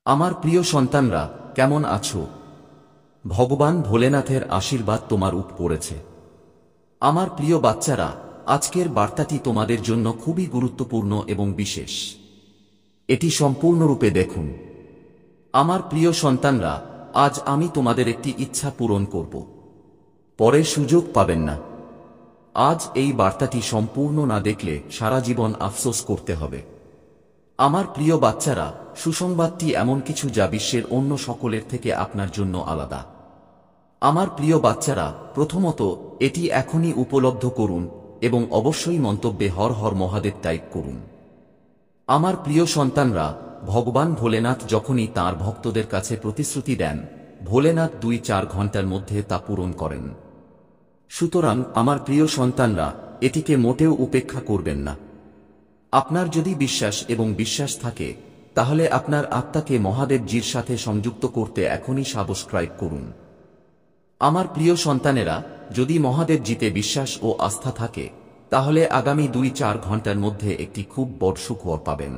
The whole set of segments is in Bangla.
আমার প্রিয় সন্তানরা, কেমন আছো? ভগবান ভোলেনাথের আশীর্বাদ তোমার উপর পড়েছে। আমার প্রিয় বাচ্চারা, আজকের বার্তাটি তোমাদের জন্য খুবই গুরুত্বপূর্ণ এবং বিশেষ। এটি সম্পূর্ণরূপে দেখুন। আমার প্রিয় সন্তানরা, আজ আমি তোমাদের একটি ইচ্ছা পূরণ করব। পরে সুযোগ পাবেন না। আজ এই বার্তাটি সম্পূর্ণ না দেখলে সারা জীবন আফসোস করতে হবে। আমার প্রিয় বাচ্চারা, সুসংবাদটি এমন কিছু যা বিশ্বের অন্য সকলের থেকে আপনার জন্য আলাদা। আমার প্রিয় বাচ্চারা, প্রথমত এটি এখনই উপলব্ধ করুন এবং অবশ্যই মন্তব্যে হর হর মহাদেব টাইপ করুন। আমার প্রিয় সন্তানরা, ভগবান ভোলেনাথ যখনই তাঁর ভক্তদের কাছে প্রতিশ্রুতি দেন, ভোলেনাথ 2-4 ঘন্টার মধ্যে তা পূরণ করেন। সুতরাং আমার প্রিয় সন্তানরা, এটিকে মোটেও উপেক্ষা করবেন না। আপনার যদি বিশ্বাস এবং বিশ্বাস থাকে, তাহলে আপনার আত্মাকে মহাদেবজির সাথে সংযুক্ত করতে এখনই সাবস্ক্রাইব করুন। আমার প্রিয় সন্তানেরা, যদি মহাদেবজিতে বিশ্বাস ও আস্থা থাকে, তাহলে আগামী 2-4 ঘন্টার মধ্যে একটি খুব বড় সুখবর পাবেন।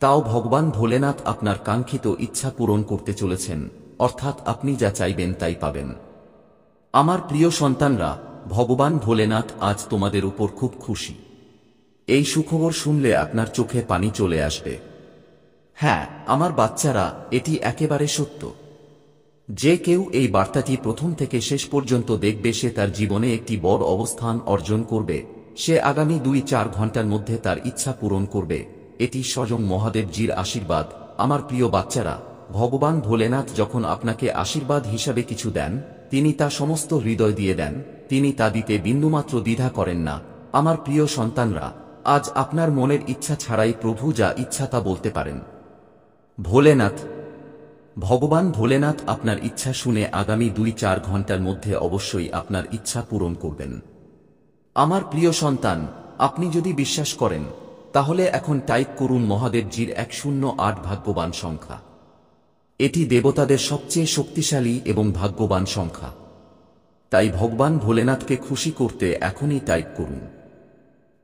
তাও ভগবান ভোলেনাথ আপনার কাঙ্ক্ষিত ইচ্ছা পূরণ করতে চলেছেন, অর্থাৎ আপনি যা চাইবেন তাই পাবেন। আমার প্রিয় সন্তানরা, ভগবান ভোলেনাথ আজ তোমাদের উপর খুব খুশি। এই সুখবর শুনলে আপনার চোখে পানি চলে আসবে। হ্যাঁ, আমার বাচ্চারা, এটি একেবারে সত্য। যে কেউ এই বার্তাটি প্রথম থেকে শেষ পর্যন্ত দেখবে, সে তার জীবনে একটি বড় অবস্থান অর্জন করবে। সে আগামী 2-4 ঘন্টার মধ্যে তার ইচ্ছা পূরণ করবে। এটি স্বয়ং মহাদেবজির আশীর্বাদ। আমার প্রিয় বাচ্চারা, ভগবান ভোলেনাথ যখন আপনাকে আশীর্বাদ হিসাবে কিছু দেন, তিনি তা সমস্ত হৃদয় দিয়ে দেন। তিনি তা দিতে বিন্দুমাত্র দ্বিধা করেন না। আমার প্রিয় সন্তানরা, আজ আপনার মনের ইচ্ছা ছাড়াই প্রভু যা ইচ্ছা তা বলতে পারেন। ভগবান ভোলেনাথ আপনার ইচ্ছা শুনে আগামী 2-4 ঘন্টার মধ্যে অবশ্যই আপনার ইচ্ছা পূরণ করবেন। আমার প্রিয় সন্তান, আপনি যদি বিশ্বাস করেন, তাহলে এখন টাইপ করুন মহাদেবজির 108 ভাগ্যবান সংখ্যা। এটি দেবতাদের সবচেয়ে শক্তিশালী এবং ভাগ্যবান সংখ্যা। তাই ভগবান ভোলেনাথকে খুশি করতে এখনই টাইপ করুন।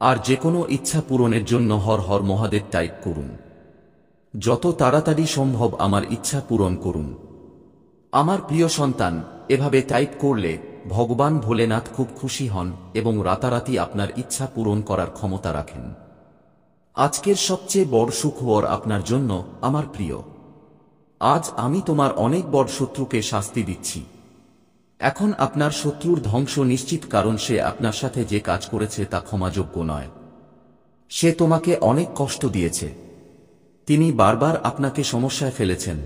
আর যে কোনো ইচ্ছা পূরণের জন্য হর হর মহাদেব টাইপ করুন। যত তাড়াতাড়ি সম্ভব আমার ইচ্ছা পূরণ করুন। আমার প্রিয় সন্তান, এভাবে টাইপ করলে ভগবান ভোলেনাথ খুব খুশি হন এবং রাতারাতি আপনার ইচ্ছা পূরণ করার ক্ষমতা রাখেন। আজকের সবচেয়ে বড় সুখবর আপনার জন্য, আমার প্রিয়। আজ আমি তোমার অনেক বড় শত্রুকে শাস্তি দিচ্ছি। এখন আপনার শত্রুর ধ্বংস নিশ্চিত, কারণ সে আপনার সাথে যে কাজ করেছে তা ক্ষমাযোগ্য নয়। সে তোমাকে অনেক কষ্ট দিয়েছে। তিনি বারবার আপনাকে সমস্যায় ফেলেছেন।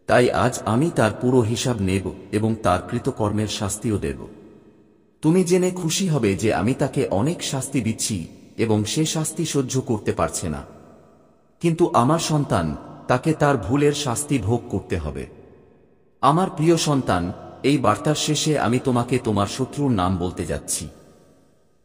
তাই আজ আমি তার পুরো হিসাব নেব এবং তার কৃতকর্মের শাস্তিও দেব। তুমি জেনে খুশি হবে যে আমি তাকে অনেক শাস্তি দিচ্ছি এবং সে শাস্তি সহ্য করতে পারছে না। কিন্তু আমার সন্তান, তাকে তার ভুলের শাস্তি ভোগ করতে হবে। আমার প্রিয় সন্তান, এই বার্তার শেষে আমি তোমাকে তোমার শত্রুর নাম বলতে যাচ্ছি।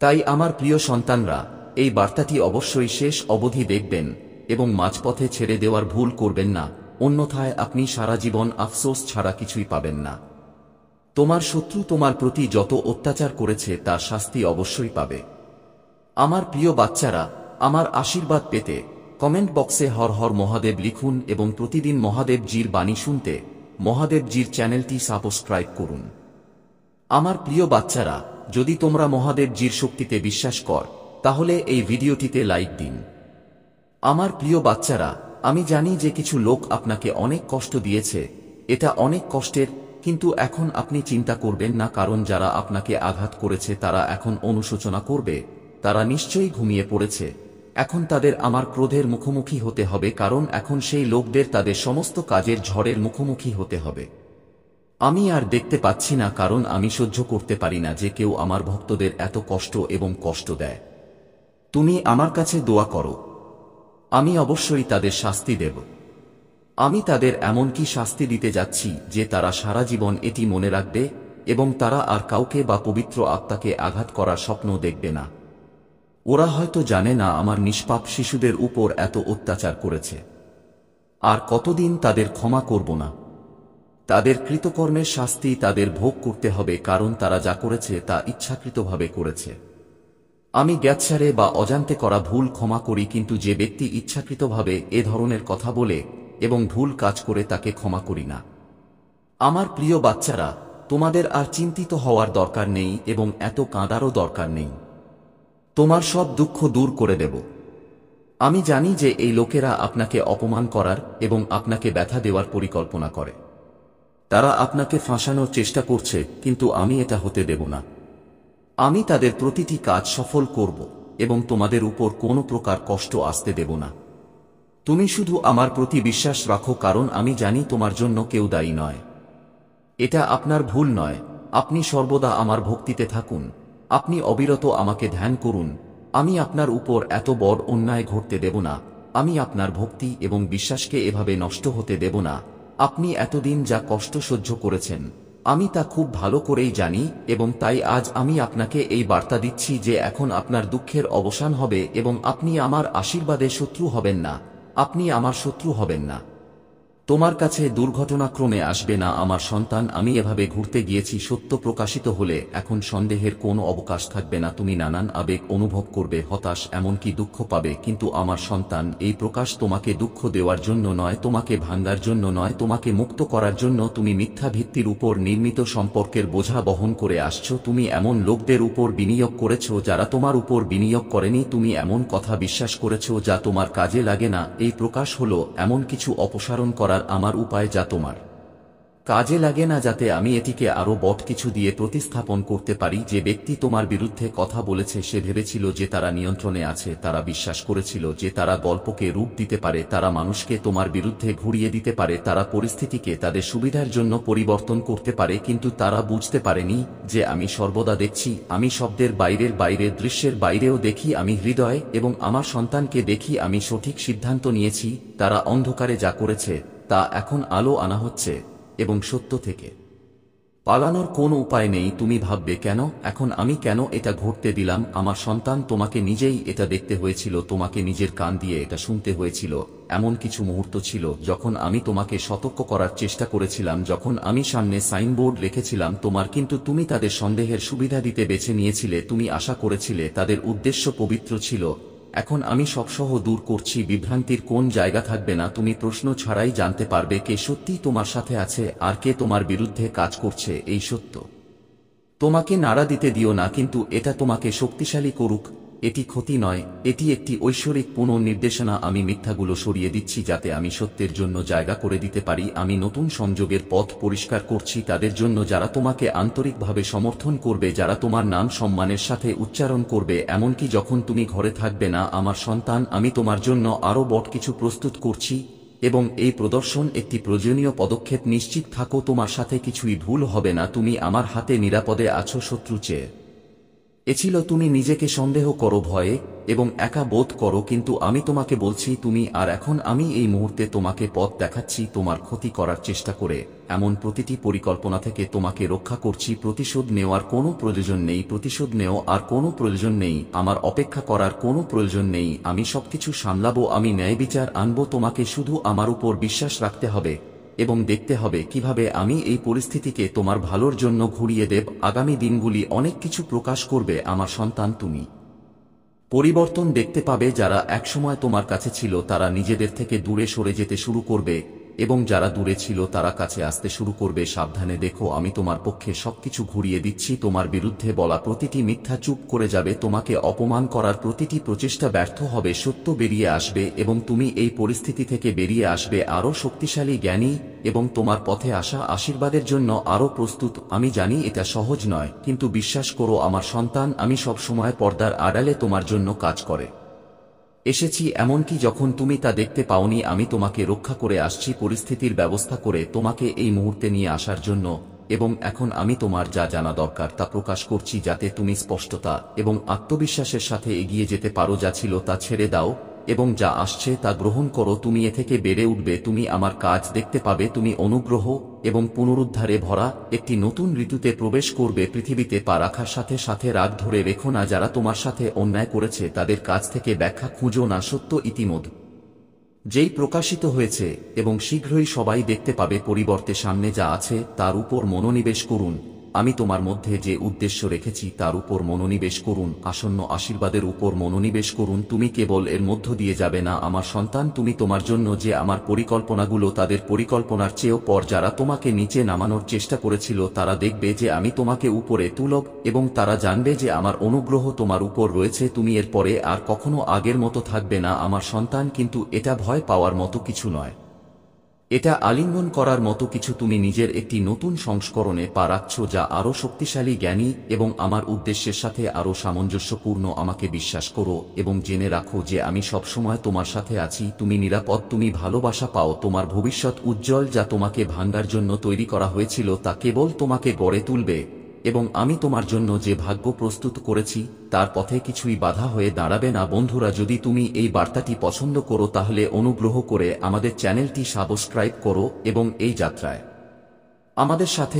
তাই আমার প্রিয় সন্তানরা, এই বার্তাটি অবশ্যই শেষ অবধি দেখবেন এবং মাঝপথে ছেড়ে দেওয়ার ভুল করবেন না, অন্যথায় আপনি সারা জীবন আফসোস ছাড়া কিছুই পাবেন না। তোমার শত্রু তোমার প্রতি যত অত্যাচার করেছে তার শাস্তি অবশ্যই পাবে। আমার প্রিয় বাচ্চারা, আমার আশীর্বাদ পেতে কমেন্ট বক্সে হর হর মহাদেব লিখুন এবং প্রতিদিন মহাদেবজির বাণী শুনতে মহাদেবজির চ্যানেলটি সাবস্ক্রাইব করুন। আমার প্রিয় বাচ্চারা, যদি তোমরা মহাদেবজির শক্তিতে বিশ্বাস কর, তাহলে এই ভিডিওটিতে লাইক দিন। আমার প্রিয় বাচ্চারা, আমি জানি যে কিছু লোক আপনাকে অনেক কষ্ট দিয়েছে। এটা অনেক কষ্টের, কিন্তু এখন আপনি চিন্তা করবেন না, কারণ যারা আপনাকে আঘাত করেছে তারা এখন অনুশোচনা করবে। তারা নিশ্চয়ই ঘুমিয়ে পড়েছে। এখন তাদের আমার ক্রোধের মুখোমুখি হতে হবে, কারণ এখন সেই লোকদের তাদের সমস্ত কাজের ঝড়ের মুখোমুখি হতে হবে। আমি আর দেখতে পাচ্ছি না, কারণ আমি সহ্য করতে পারি না যে কেউ আমার ভক্তদের এত কষ্ট এবং কষ্ট দেয়। তুমি আমার কাছে দোয়া করো, আমি অবশ্যই তাদের শাস্তি দেব। আমি তাদের এমন কি শাস্তি দিতে যাচ্ছি যে তারা সারা জীবন এটি মনে রাখবে এবং তারা আর কাউকে বা পবিত্র আত্মাকে আঘাত করার স্বপ্ন দেখবে না। ওরা হয়তো জানে না আমার নিষ্পাপ শিশুদের উপর এত অত্যাচার করেছে। আর কতদিন তাদের ক্ষমা করব না। তাদের কৃতকর্মের শাস্তি তাদের ভোগ করতে হবে, কারণ তারা যা করেছে তা ইচ্ছাকৃতভাবে করেছে। আমি জ্ঞাতসারে বা অজান্তে করা ভুল ক্ষমা করি, কিন্তু যে ব্যক্তি ইচ্ছাকৃতভাবে এ ধরনের কথা বলে এবং ভুল কাজ করে তাকে ক্ষমা করি না। আমার প্রিয় বাচ্চারা, তোমাদের আর চিন্তিত হওয়ার দরকার নেই এবং এত কাঁদারও দরকার নেই। তোমার সব দুঃখ দূর করে দেব। আমি জানি যে এই লোকেরা আপনাকে অপমান করার এবং আপনাকে ব্যথা দেওয়ার পরিকল্পনা করে। তারা আপনাকে ফাঁসানোর চেষ্টা করছে, কিন্তু আমি এটা হতে দেব না। আমি তাদের প্রতিটি কাজ সফল করব এবং তোমাদের উপর কোনো প্রকার কষ্ট আসতে দেব না। তুমি শুধু আমার প্রতি বিশ্বাস রাখো, কারণ আমি জানি তোমার জন্য কেউ দায়ী নয়। এটা আপনার ভুল নয়। আপনি সর্বদা আমার ভক্তিতে থাকুন, আপনি অবিরত আমাকে ধ্যান করুন। আমি আপনার উপর এত বড় অন্যায় ঘটতে দেব না। আমি আপনার ভক্তি এবং বিশ্বাসকে এভাবে নষ্ট হতে দেব না। আপনি এতদিন যা কষ্ট সহ্য করেছেন, আমি তা খুব ভালো করেই জানি, এবং তাই আজ আমি আপনাকে এই বার্তা দিচ্ছি যে এখন আপনার দুঃখের অবসান হবে এবং আপনি আমার আশীর্বাদে শত্রু হবেন না। আপনি আমার শত্রু হবেন না। তোমার কাছে দুর্ঘটনাক্রমে আসবে না আমার সন্তান। আমি এভাবে ঘুরতে গিয়েছি, সত্য প্রকাশিত হলে এখন সন্দেহের কোনো অবকাশ থাকবে না। তুমি নানান আবেগ অনুভব করবে, হতাশ, এমনকি দুঃখ পাবে, কিন্তু আমার সন্তান, এই প্রকাশ তোমাকে দুঃখ দেওয়ার জন্য নয়, তোমাকে ভাঙার জন্য নয়, তোমাকে মুক্ত করার জন্য। তুমি মিথ্যা ভিত্তির উপর নির্মিত সম্পর্কের বোঝা বহন করে আসছো। তুমি এমন লোকদের উপর বিনিয়োগ করেছো যারা তোমার উপর বিনিয়োগ করেনি। তুমি এমন কথা বিশ্বাস করেছো যা তোমার কাজে লাগে না। এই প্রকাশ হলো এমন কিছু অপসারণ করার আমার উপায় যা তোমার কাজে লাগে না, যাতে আমি এটিকে আরো বড় কিছু দিয়ে প্রতিস্থাপন করতে পারি। যে ব্যক্তি তোমার বিরুদ্ধে কথা বলেছে সে ভেবেছিল যে তারা নিয়ন্ত্রণে আছে, তারা বিশ্বাস করেছিল যে তারা গল্পকে রূপ দিতে পারে, তারা মানুষকে তোমার বিরুদ্ধে ঘুরিয়ে দিতে পারে, তারা পরিস্থিতিকে তাদের সুবিধার জন্য পরিবর্তন করতে পারে, কিন্তু তারা বুঝতে পারেনি যে আমি সর্বদা দেখছি। আমি শব্দের বাইরে দৃশ্যের বাইরেও দেখি। আমি হৃদয় এবং আমার সন্তানকে দেখি। আমি সঠিক সিদ্ধান্ত নিয়েছি। তারা অন্ধকারে যা করেছে তা এখন আলো আনা হচ্ছে, এবং সত্য থেকে পালানোর কোনো উপায় নেই। তুমি ভাববে, কেন এখন আমি কেন এটা ঘটতে দিলাম? আমার সন্তান, তোমাকে নিজেই এটা দেখতে হয়েছিল, তোমাকে নিজের কান দিয়ে এটা শুনতে হয়েছিল। এমন কিছু মুহূর্ত ছিল যখন আমি তোমাকে সতর্ক করার চেষ্টা করেছিলাম, যখন আমি সামনে সাইনবোর্ড রেখেছিলাম তোমার, কিন্তু তুমি তাদের সন্দেহের সুবিধা দিতে বেছে নিয়েছিলে। তুমি আশা করেছিলে তাদের উদ্দেশ্য পবিত্র ছিল। এখন আমি সবসহ দূর করছি। বিভ্রান্তির কোন জায়গা থাকবে না। তুমি প্রশ্ন ছাড়াই জানতে পারবে কে সত্যিই তোমার সাথে আছে আর কে তোমার বিরুদ্ধে কাজ করছে। এই সত্য তোমাকে নাড়া দিতে দিও না, কিন্তু এটা তোমাকে শক্তিশালী করুক। এটি ক্ষতি নয়, এটি একটি ঐশ্বরিক পুনর্নির্দেশনা। আমি মিথ্যাগুলো সরিয়ে দিচ্ছি যাতে আমি সত্যের জন্য জায়গা করে দিতে পারি। আমি নতুন সংযোগের পথ পরিষ্কার করছি তাদের জন্য যারা তোমাকে আন্তরিকভাবে সমর্থন করবে, যারা তোমার নাম সম্মানের সাথে উচ্চারণ করবে, এমনকি যখন তুমি ঘরে থাকবে না। আমার সন্তান, আমি তোমার জন্য আরও বড় কিছু প্রস্তুত করছি, এবং এই প্রদর্শন একটি প্রয়োজনীয় পদক্ষেপ। নিশ্চিত থাকো তোমার সাথে কিছুই ভুল হবে না। তুমি আমার হাতে নিরাপদে আছো। শত্রু চেয়ে এছিল তুমি নিজেকে সন্দেহ করো, ভয়ে এবং একা বোধ করো, কিন্তু আমি তোমাকে বলছি তুমি আর এখন আমি এই মুহূর্তে তোমাকে পথ দেখাচ্ছি। তোমার ক্ষতি করার চেষ্টা করে এমন প্রতিটি পরিকল্পনা থেকে তোমাকে রক্ষা করছি। প্রতিশোধ নেওয়ার কোনো প্রয়োজন নেই, প্রতিশোধ নেও আর কোনো প্রয়োজন নেই। আমার অপেক্ষা করার কোনো প্রয়োজন নেই। আমি সবকিছু সামলাবো, আমি ন্যায় বিচার আনবো। তোমাকে শুধু আমার উপর বিশ্বাস রাখতে হবে এবং দেখতে হবে কিভাবে আমি এই পরিস্থিতিকে তোমার ভালোর জন্য ঘুরিয়ে দেব। আগামী দিনগুলি অনেক কিছু প্রকাশ করবে আমার সন্তান। তুমি পরিবর্তন দেখতে পাবে। যারা একসময় তোমার কাছে ছিল তারা নিজেদের থেকে দূরে সরে যেতে শুরু করবে, এবং যারা দূরে ছিল তারা কাছে আসতে শুরু করবে। সাবধানে দেখো, আমি তোমার পক্ষে সবকিছু ঘুরিয়ে দিচ্ছি। তোমার বিরুদ্ধে বলা প্রতিটি মিথ্যা চুপ করে যাবে। তোমাকে অপমান করার প্রতিটি প্রচেষ্টা ব্যর্থ হবে। সত্য বেরিয়ে আসবে এবং তুমি এই পরিস্থিতি থেকে বেরিয়ে আসবে আরও শক্তিশালী, জ্ঞানী এবং তোমার পথে আসা আশীর্বাদের জন্য আরও প্রস্তুত। আমি জানি এটা সহজ নয়, কিন্তু বিশ্বাস করো আমার সন্তান, আমি সব সময় পর্দার আড়ালে তোমার জন্য কাজ করে এসেছি, এমনকি যখন তুমি তা দেখতে পাওনি। আমি তোমাকে রক্ষা করে আসছি, পরিস্থিতির ব্যবস্থা করে তোমাকে এই মুহূর্তে নিয়ে আসার জন্য। এবং এখন আমি তোমার যা জানা দরকার তা প্রকাশ করছি, যাতে তুমি স্পষ্টতা এবং আত্মবিশ্বাসের সাথে এগিয়ে যেতে পারো। যা ছিল তা ছেড়ে দাও এবং যা আসছে তা গ্রহণ করো। তুমি এ থেকে বেড়ে উঠবে, তুমি আমার কাজ দেখতে পাবে, তুমি অনুগ্রহ এবং পুনরুদ্ধারে ভরা একটি নতুন ঋতুতে প্রবেশ করবে। পৃথিবীতে পা রাখার সাথে সাথে রাগ ধরে রেখো না। যারা তোমার সাথে অন্যায় করেছে তাদের কাছ থেকে ব্যাখ্যা খুঁজো না। সত্য ইতিমধ্যে যেই প্রকাশিত হয়েছে এবং শীঘ্রই সবাই দেখতে পাবে। পরিবর্তে সামনে যা আছে তার উপর মনোনিবেশ করুন আমি তোমার মধ্যে যে উদ্দেশ্য রেখেছি তার উপর মনোনিবেশ করুন, আসন্ন আশীর্বাদের উপর মনোনিবেশ করুন। তুমি কেবল এর মধ্য দিয়ে যাবে না আমার সন্তান, তুমি তোমার জন্য যে আমার পরিকল্পনাগুলো তাদের পরিকল্পনার চেয়েও পর যারা তোমাকে নিচে নামানোর চেষ্টা করেছিল তারা দেখবে যে আমি তোমাকে উপরে তুলব এবং তারা জানবে যে আমার অনুগ্রহ তোমার উপর রয়েছে। তুমি এর পরে আর কখনো আগের মতো থাকবে না আমার সন্তান, কিন্তু এটা ভয় পাওয়ার মতো কিছু নয়, এটা আলিঙ্গন করার মতো কিছু। তুমি নিজের একটি নতুন সংস্করণে পা রাখছ যা আরও শক্তিশালী, জ্ঞানী এবং আমার উদ্দেশ্যের সাথে আরও সামঞ্জস্যপূর্ণ। আমাকে বিশ্বাস করো এবং জেনে রাখো যে আমি সবসময় তোমার সাথে আছি। তুমি নিরাপদ, তুমি ভালোবাসা পাও, তোমার ভবিষ্যৎ উজ্জ্বল। যা তোমাকে ভাঙার জন্য তৈরি করা হয়েছিল তা কেবল তোমাকে গড়ে তুলবে এবং আমি তোমার জন্য যে ভাগ্য প্রস্তুত করেছি তার পথে কিছুই বাধা হয়ে দাঁড়াবে না। বন্ধুরা, যদি তুমি এই বার্তাটি পছন্দ করো তাহলে অনুগ্রহ করে আমাদের চ্যানেলটি সাবস্ক্রাইব করো এবং এই যাত্রায় আমাদের সাথে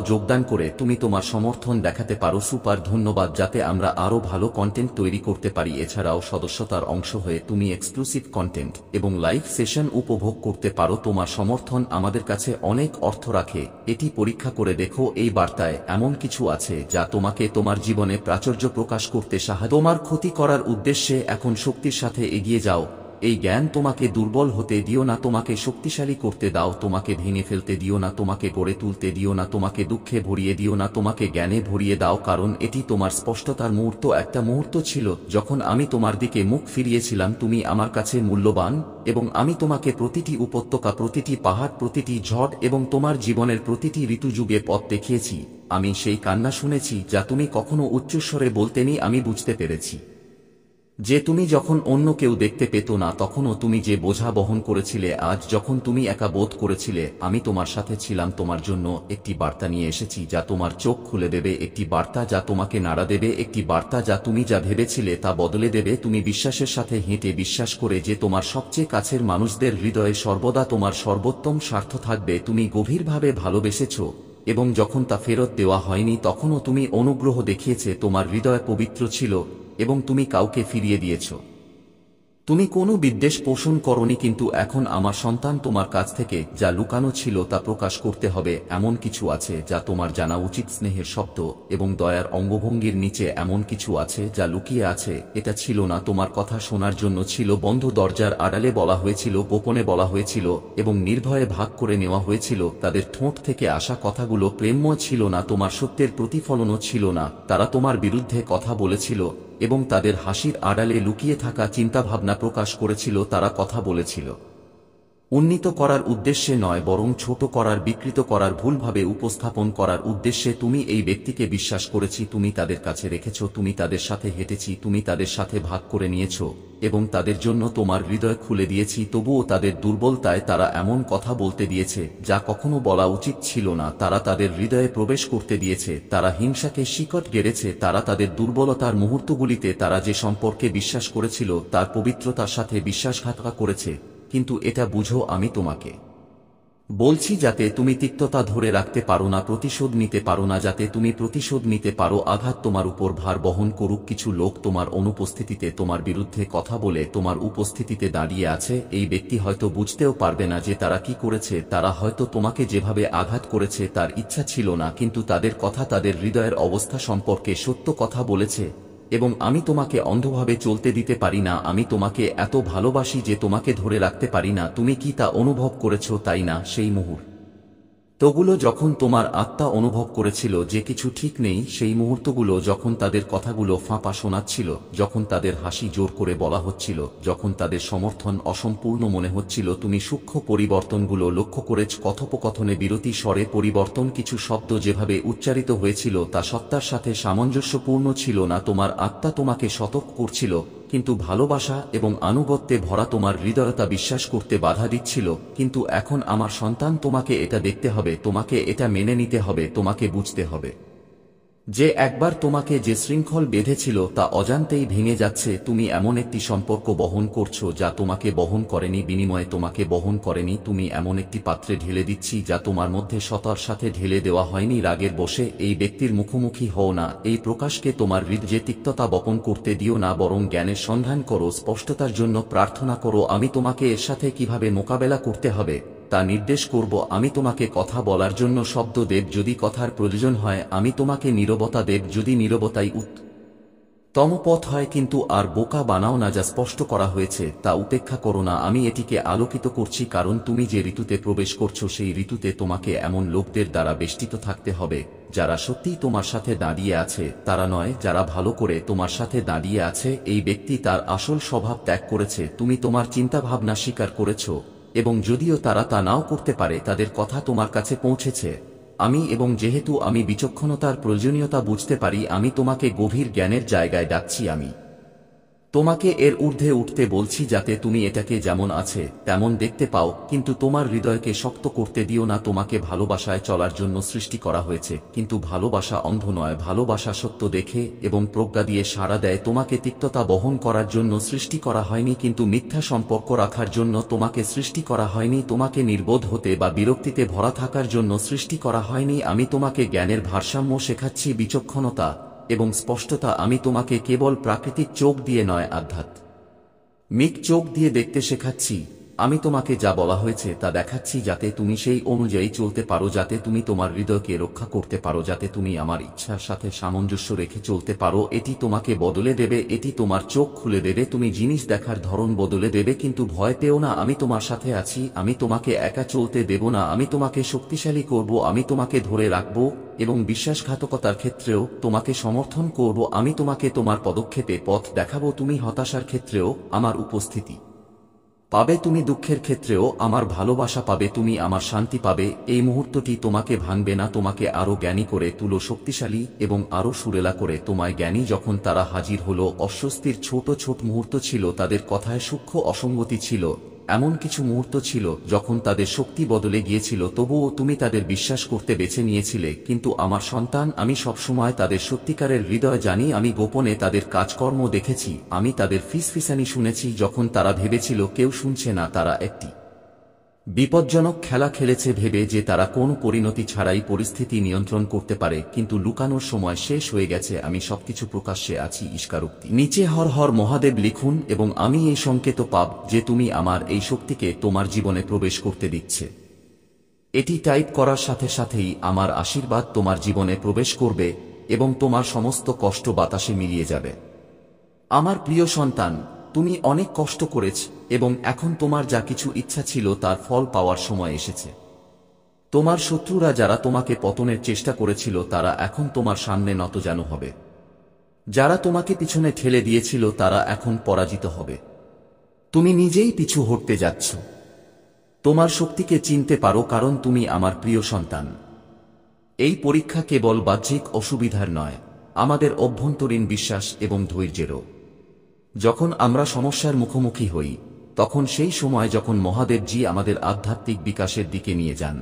যোগদান করে তুমি তোমার সমর্থন দেখাতে পারো। সুপার ধন্যবাদ। যাতে আমরা আরও ভালো কন্টেন্ট তৈরি করতে পারি। এছাড়াও সদস্যতার অংশ হয়ে তুমি এক্সক্লুসিভ কন্টেন্ট এবং লাইভ সেশন উপভোগ করতে পারো। তোমার সমর্থন আমাদের কাছে অনেক অর্থ রাখে। এটি পরীক্ষা করে দেখো, এই বার্তায় এমন কিছু আছে যা তোমাকে তোমার জীবনে প্রাচুর্য প্রকাশ করতে সাহায্য। তোমার ক্ষতি করার উদ্দেশ্যে এখন শক্তির সাথে এগিয়ে যাও। এই জ্ঞান তোমাকে দুর্বল হতে দিও না, তোমাকে শক্তিশালী করতে দাও। তোমাকে ভেঙে ফেলতে দিও না, তোমাকে গড়ে তুলতে দিও না। তোমাকে দুঃখে ভরিয়ে দিও না, তোমাকে জ্ঞানে ভরিয়ে দাও। কারণ এটি তোমার স্পষ্টতার মুহূর্ত। একটা মুহূর্ত ছিল যখন আমি তোমার দিকে মুখ ফিরিয়েছিলাম। তুমি আমার কাছে মূল্যবান এবং আমি তোমাকে প্রতিটি উপত্যকা, প্রতিটি পাহাড়, প্রতিটি ঝড় এবং তোমার জীবনের প্রতিটি ঋতুযুগে পথ দেখিয়েছি। আমি সেই কান্না শুনেছি যা তুমি কখনো উচ্চস্বরে বলতেনি। আমি বুঝতে পেরেছি যে তুমি যখন অন্য কেউ দেখতে পেত না তখনও তুমি যে বোঝা বহন করেছিলে। আজ যখন তুমি একা বোধ করেছিলে আমি তোমার সাথে ছিলাম। তোমার জন্য একটি বার্তা নিয়ে এসেছি যা তোমার চোখ খুলে দেবে, একটি বার্তা যা তোমাকে নাড়া দেবে, একটি বার্তা যা তুমি যা ভেবেছিলে তা বদলে দেবে। তুমি বিশ্বাসের সাথে হেঁটে বিশ্বাস করে যে তোমার সবচেয়ে কাছের মানুষদের হৃদয়ে সর্বদা তোমার সর্বোত্তম স্বার্থ থাকবে। তুমি গভীরভাবে ভালোবেসেছ এবং যখন তা ফেরত দেওয়া হয়নি তখনও তুমি অনুগ্রহ দেখিয়েছে। তোমার হৃদয় পবিত্র ছিল এবং তুমি কাউকে ফিরিয়ে দিয়েছ। তুমি কোনো বিদ্বেষ পোষণ করনি, কিন্তু এখন আমার সন্তান তোমার কাছ থেকে যা লুকানো ছিল তা প্রকাশ করতে হবে। এমন কিছু আছে যা তোমার জানা উচিত। স্নেহের শব্দ এবং দয়ার অঙ্গভঙ্গির নিচে এমন কিছু আছে যা লুকিয়ে আছে। এটা ছিল না তোমার কথা শোনার জন্য, ছিল বন্ধ দরজার আড়ালে বলা হয়েছিল, গোপনে বলা হয়েছিল এবং নির্ভয়ে ভাগ করে নেওয়া হয়েছিল। তাদের ঠোঁট থেকে আসা কথাগুলো প্রেমময় ছিল না, তোমার সত্যের প্রতিফলনও ছিল না। তারা তোমার বিরুদ্ধে কথা বলেছিল এবং তাদের হাসির আড়ালে লুকিয়ে থাকা চিন্তাভাবনা প্রকাশ করেছিল। তারা কথা বলেছিল উন্নীত করার উদ্দেশ্যে নয়, বরং ছোট করার, বিকৃত করার, ভুলভাবে উপস্থাপন করার উদ্দেশ্যে। তুমি এই ব্যক্তিকে বিশ্বাস করেছি, তুমি তাদের কাছে রেখেছ, তুমি তাদের সাথে হেঁটেছি, তুমি তাদের সাথে ভাগ করে নিয়েছ এবং তাদের জন্য তোমার হৃদয় খুলে দিয়েছি। তবুও তাদের দুর্বলতায় তারা এমন কথা বলতে দিয়েছে যা কখনো বলা উচিত ছিল না। তারা তাদের হৃদয়ে প্রবেশ করতে দিয়েছে, তারা হিংসাকে শিকট গেড়েছে। তারা তাদের দুর্বলতার মুহূর্তগুলিতে তারা যে সম্পর্কে বিশ্বাস করেছিল তার পবিত্রতার সাথে বিশ্বাসঘাতকতা করেছে। কিন্তু এটা বুঝো, আমি তোমাকে বলছি যাতে তুমি তিক্ততা ধরে রাখতে পারো না, প্রতিশোধ নিতে পারো না, যাতে তুমি প্রতিশোধ নিতে পারো। আঘাত তোমার উপর ভার বহন করুক। কিছু লোক তোমার অনুপস্থিতিতে তোমার বিরুদ্ধে কথা বলে তোমার উপস্থিতিতে দাঁড়িয়ে আছে। এই ব্যক্তি হয়তো বুঝতেও পারবে না যে তারা কি করেছে। তারা হয়তো তোমাকে যেভাবে আঘাত করেছে তার ইচ্ছা ছিল না, কিন্তু তাদের কথা তাদের হৃদয়ের অবস্থা সম্পর্কে সত্য কথা বলেছে। এবং আমি তোমাকে অন্ধভাবে চলতে দিতে পারি না। আমি তোমাকে এত ভালোবাসি যে তোমাকে ধরে রাখতে পারি না। তুমি কি তা অনুভব করেছ, তাই না? সেই মুহূর্তগুলো যখন তোমার আত্মা অনুভব করেছিল যে কিছু ঠিক নেই, সেই মুহূর্তগুলো যখন তাদের কথাগুলো ফাঁপা শোনাচ্ছিল, যখন তাদের হাসি জোর করে বলা হচ্ছিল, যখন তাদের সমর্থন অসম্পূর্ণ মনে হচ্ছিল। তুমি সূক্ষ্ম পরিবর্তনগুলো লক্ষ্য করেছ। কথোপকথনে বিরতি, স্বরে পরিবর্তন, কিছু শব্দ যেভাবে উচ্চারিত হয়েছিল তা সত্তার সাথে সামঞ্জস্যপূর্ণ ছিল না। তোমার আত্মা তোমাকে সতর্ক করছিল, কিন্তু ভালোবাসা এবং আনুগত্যে ভরা তোমার হৃদয়তা বিশ্বাস করতে বাধা দিচ্ছিল। কিন্তু এখন আমার সন্তান, তোমাকে এটা দেখতে হবে, তোমাকে এটা মেনে নিতে হবে, তোমাকে বুঝতে হবে যে একবার তোমাকে যে শৃঙ্খল বেঁধেছিল তা অজান্তেই ভেঙে যাচ্ছে। তুমি এমন একটি সম্পর্ক বহন করছো যা তোমাকে বহন করেনি, বিনিময়ে তোমাকে বহন করেনি। তুমি এমন একটি পাত্রে ঢেলে দিচ্ছি যা তোমার মধ্যে সতার সাথে ঢেলে দেওয়া হয়নি। রাগের বশে এই ব্যক্তির মুখোমুখি হও না। এই প্রকাশকে তোমার হৃদয়ে তিক্ততা বপন করতে দিও না, বরং জ্ঞানের সন্ধান করো, স্পষ্টতার জন্য প্রার্থনা করো। আমি তোমাকে এর সাথে কিভাবে মোকাবেলা করতে হবে তা নির্দেশ করব। আমি তোমাকে কথা বলার জন্য শব্দ দেব যদি কথার প্রয়োজন হয়, আমি তোমাকে নীরবতা দেব যদি নীরবতাই উত্তম পথ হয়। কিন্তু আর বোকা বানাও না, যা স্পষ্ট করা হয়েছে তা উপেক্ষা করো না। আমি এটিকে আলোকিত করছি, কারণ তুমি যে ঋতুতে প্রবেশ করছো সেই ঋতুতে তোমাকে এমন লোকদের দ্বারা বেষ্টিত থাকতে হবে যারা সত্যিই তোমার সাথে দাঁড়িয়ে আছে, তারা নয় যারা ভালো করে তোমার সাথে দাঁড়িয়ে আছে। এই ব্যক্তি তার আসল স্বভাব ত্যাগ করেছে, তুমি তোমার চিন্তাভাবনা স্বীকার করেছ, এবং যদিও তারা তা নাও করতে পারে, তাদের কথা তোমার কাছে পৌঁছেছে। এবং যেহেতু আমি বিচক্ষণতার প্রয়োজনীয়তা বুঝতে পারি, আমি তোমাকে গভীর জ্ঞানের জায়গায় ডাকছি। আমি তোমাকে এর ঊর্ধ্বে উঠতে বলছি, যাতে তুমি এটাকে যেমন আছে তেমন দেখতে পাও, কিন্তু তোমার হৃদয়কে শক্ত করতে দিও না। তোমাকে ভালোবাসায় চলার জন্য সৃষ্টি করা হয়েছে, কিন্তু ভালোবাসা অন্ধ নয়। ভালোবাসা সত্য দেখে এবং প্রজ্ঞা দিয়ে সাড়া দেয়। তোমাকে তিক্ততা বহন করার জন্য সৃষ্টি করা হয়নি, কিন্তু মিথ্যা সম্পর্ক রাখার জন্য তোমাকে সৃষ্টি করা হয়নি। তোমাকে নির্বোধ হতে বা বিরক্তিতে ভরা থাকার জন্য সৃষ্টি করা হয়নি। আমি তোমাকে জ্ঞানের ভারসাম্য শেখাচ্ছি, বিচক্ষণতা এবং স্পষ্টতা। আমি তোমাকে কেবল প্রাকৃতিক চোখ দিয়ে নয়, আধ্যাত্মিক চোখ দিয়ে দেখতে শেখাচ্ছি। আমি তোমাকে যা বলা হয়েছে তা দেখাচ্ছি, যাতে তুমি সেই অনুযায়ী চলতে পারো, যাতে তুমি তোমার হৃদয়কে রক্ষা করতে পারো, যাতে তুমি আমার ইচ্ছার সাথে সামঞ্জস্য রেখে চলতে পারো। এটি তোমাকে বদলে দেবে, এটি তোমার চোখ খুলে দেবে, তুমি জিনিস দেখার ধরন বদলে দেবে। কিন্তু ভয় পেও না, আমি তোমার সাথে আছি। আমি তোমাকে একা চলতে দেব না, আমি তোমাকে শক্তিশালী করব, আমি তোমাকে ধরে রাখব এবং বিশ্বাসঘাতকতার ক্ষেত্রেও তোমাকে সমর্থন করব। আমি তোমাকে তোমার পদক্ষেপে পথ দেখাবো। তুমি হতাশার ক্ষেত্রেও আমার উপস্থিতি পাবে, তুমি দুঃখের ক্ষেত্রেও আমার ভালোবাসা পাবে, তুমি আমার শান্তি পাবে। এই মুহূর্তটি তোমাকে ভাঙবে না, তোমাকে আরো জ্ঞানী করে তুলো, শক্তিশালী এবং আরো সুরেলা করে তোমায় জ্ঞানী। যখন তারা হাজির হলো, অস্বস্তির ছোট ছোট মুহূর্ত ছিল, তাদের কথায় সূক্ষ্ম অসঙ্গতি ছিল, এমন কিছু মুহূর্ত ছিল যখন তাদের শক্তি বদলে গিয়েছিল, তবুও তুমি তাদের বিশ্বাস করতে বেছে নিয়েছিলে। কিন্তু আমার সন্তান, আমি সবসময় তাদের সত্যিকারের হৃদয় জানি। আমি গোপনে তাদের কাজকর্ম দেখেছি, আমি তাদের ফিসফিসানি শুনেছি যখন তারা ভেবেছিল কেউ শুনছে না। তারা একটি বিপজ্জনক খেলা খেলেছে, ভেবে যে তারা কোনো পরিণতি ছাড়াই পরিস্থিতি নিয়ন্ত্রণ করতে পারে, কিন্তু লুকানোর সময় শেষ হয়ে গেছে। আমি সবকিছু প্রকাশ্যে আছি। ঈশকারোক্তি নিচে হর হর মহাদেব লিখুন, এবং আমি এই সংকেত পাব যে তুমি আমার এই শক্তিকে তোমার জীবনে প্রবেশ করতে দিচ্ছে। এটি টাইপ করার সাথে সাথেই আমার আশীর্বাদ তোমার জীবনে প্রবেশ করবে এবং তোমার সমস্ত কষ্ট বাতাসে মিলিয়ে যাবে। আমার প্রিয় সন্তান, তুমি অনেক কষ্ট করেছ এবং এখন তোমার যা কিছু ইচ্ছা ছিল তার ফল পাওয়ার সময় এসেছে। তোমার শত্রুরা যারা তোমাকে পতনের চেষ্টা করেছিল, তারা এখন তোমার সামনে নতজানু হবে। যারা তোমাকে পিছনে ঠেলে দিয়েছিল, তারা এখন পরাজিত হবে। তুমি নিজেই পিছু হটতে যাচ্ছ। তোমার শক্তিকে চিনতে পারো, কারণ তুমি আমার প্রিয় সন্তান। এই পরীক্ষা কেবল বাহ্যিক অসুবিধার নয়, আমাদের অভ্যন্তরীণ বিশ্বাস এবং ধৈর্যেরও। যখন আমরা সমস্যার মুখোমুখি হই, তখন সেই সময় যখন মহাদেবজি আমাদের আধ্যাত্মিক বিকাশের দিকে নিয়ে যান।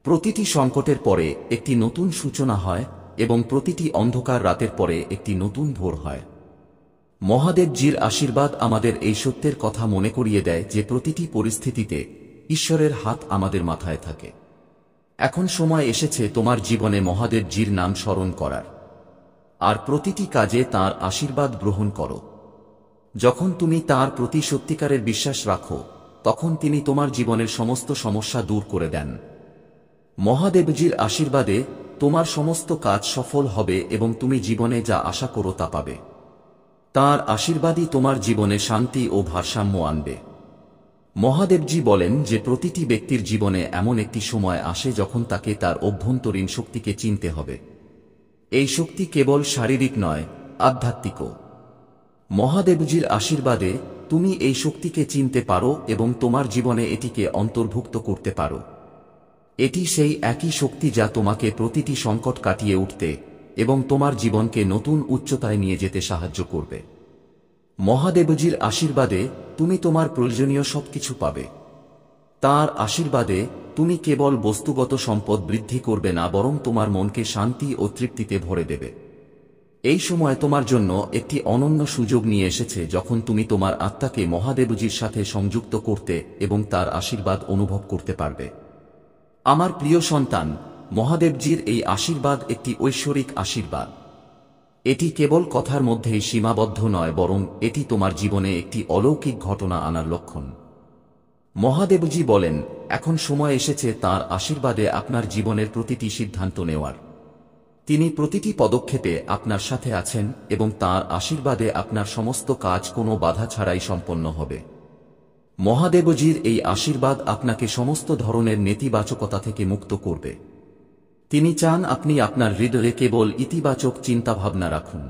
প্রতিটি সংকটের পরে একটি নতুন সূচনা হয় এবং প্রতিটি অন্ধকার রাতের পরে একটি নতুন ভোর হয়। মহাদেবজির আশীর্বাদ আমাদের এই সত্যের কথা মনে করিয়ে দেয় যে প্রতিটি পরিস্থিতিতে ঈশ্বরের হাত আমাদের মাথায় থাকে। এখন সময় এসেছে তোমার জীবনে মহাদেবজির নাম স্মরণ করার, আর প্রতিটি কাজে তাঁর আশীর্বাদ গ্রহণ করো। যখন তুমি তাঁর প্রতি সত্যিকারের বিশ্বাস রাখো, তখন তিনি তোমার জীবনের সমস্ত সমস্যা দূর করে দেন। মহাদেবজির আশীর্বাদে তোমার সমস্ত কাজ সফল হবে এবং তুমি জীবনে যা আশা করো তা পাবে। তাঁর আশীর্বাদই তোমার জীবনে শান্তি ও ভারসাম্য আনবে। মহাদেবজি বলেন যে প্রতিটি ব্যক্তির জীবনে এমন একটি সময় আসে যখন তাকে তার অভ্যন্তরীণ শক্তিকে চিনতে হবে। এই শক্তি কেবল শারীরিক নয়, আধ্যাত্মিকও। মহাদেবজির আশীর্বাদে তুমি এই শক্তিকে চিনতে পারো এবং তোমার জীবনে এটিকে অন্তর্ভুক্ত করতে পারো। এটি সেই একই শক্তি যা তোমাকে প্রতিটি সংকট কাটিয়ে উঠতে এবং তোমার জীবনকে নতুন উচ্চতায় নিয়ে যেতে সাহায্য করবে। মহাদেবজির আশীর্বাদে তুমি তোমার প্রয়োজনীয় সবকিছু পাবে। তাঁর আশীর্বাদে তুমি কেবল বস্তুগত সম্পদ বৃদ্ধি করবে না, বরং তোমার মনকে শান্তি ও তৃপ্তিতে ভরে দেবে। এই সময় তোমার জন্য একটি অনন্য সুযোগ নিয়ে এসেছে, যখন তুমি তোমার আত্মাকে মহাদেবজির সাথে সংযুক্ত করতে এবং তার আশীর্বাদ অনুভব করতে পারবে। আমার প্রিয় সন্তান, মহাদেবজির এই আশীর্বাদ একটি ঐশ্বরিক আশীর্বাদ। এটি কেবল কথার মধ্যেই সীমাবদ্ধ নয়, বরং এটি তোমার জীবনে একটি অলৌকিক ঘটনা আনার লক্ষণ। মহাদেবজি বলেন, এখন সময় এসেছে তাঁর আশীর্বাদে আপনার জীবনের প্রতিটি সিদ্ধান্ত নেওয়ার। তিনি প্রতিটি পদক্ষেপে আপনার সাথে আছেন এবং তাঁর আশীর্বাদে আপনার সমস্ত কাজ কোনো বাধা ছাড়াই সম্পন্ন হবে। মহাদেবজির এই আশীর্বাদ আপনাকে সমস্ত ধরনের নেতিবাচকতা থেকে মুক্ত করবে। তিনি চান আপনি আপনার হৃদয়ে কেবল ইতিবাচক চিন্তাভাবনা রাখুন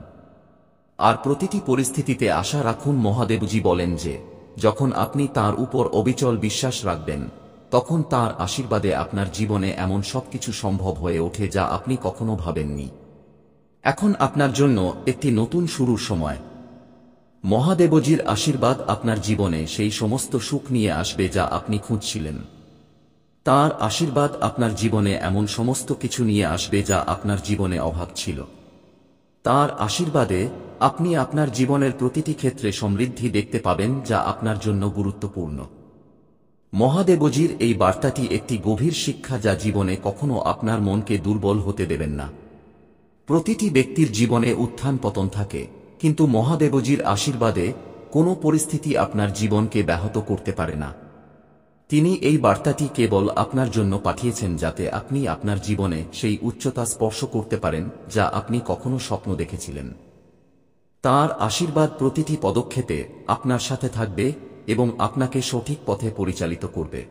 আর প্রতিটি পরিস্থিতিতে আশা রাখুন। মহাদেবজি বলেন যে যখন আপনি তাঁর উপর অবিচল বিশ্বাস রাখবেন, তখন তাঁর আশীর্বাদে আপনার জীবনে এমন সবকিছু সম্ভব হয়ে ওঠে যা আপনি কখনো ভাবেননি। এখন আপনার জন্য একটি নতুন শুরুর সময়। মহাদেবজির আশীর্বাদ আপনার জীবনে সেই সমস্ত সুখ নিয়ে আসবে যা আপনি খুঁজছিলেন। তাঁর আশীর্বাদ আপনার জীবনে এমন সমস্ত কিছু নিয়ে আসবে যা আপনার জীবনে অভাব ছিল। তাঁর আশীর্বাদে আপনি আপনার জীবনের প্রতিটি ক্ষেত্রে সমৃদ্ধি দেখতে পাবেন যা আপনার জন্য গুরুত্বপূর্ণ। মহাদেবজির এই বার্তাটি একটি গভীর শিক্ষা যা জীবনে কখনো আপনার মনকে দুর্বল হতে দেবেন না। প্রতিটি ব্যক্তির জীবনে উত্থান পতন থাকে, কিন্তু মহাদেবজির আশীর্বাদে কোনো পরিস্থিতি আপনার জীবনকে ব্যাহত করতে পারে না। তিনি এই বার্তাটি কেবল আপনার জন্য পাঠিয়েছেন যাতে আপনি আপনার জীবনে সেই উচ্চতা স্পর্শ করতে পারেন যা আপনি কখনো স্বপ্ন দেখেছিলেন। তাঁর আশীর্বাদ প্রতিটি পদক্ষেপে আপনার সাথে থাকবে এবং আপনাকে সঠিক পথে পরিচালিত করবে।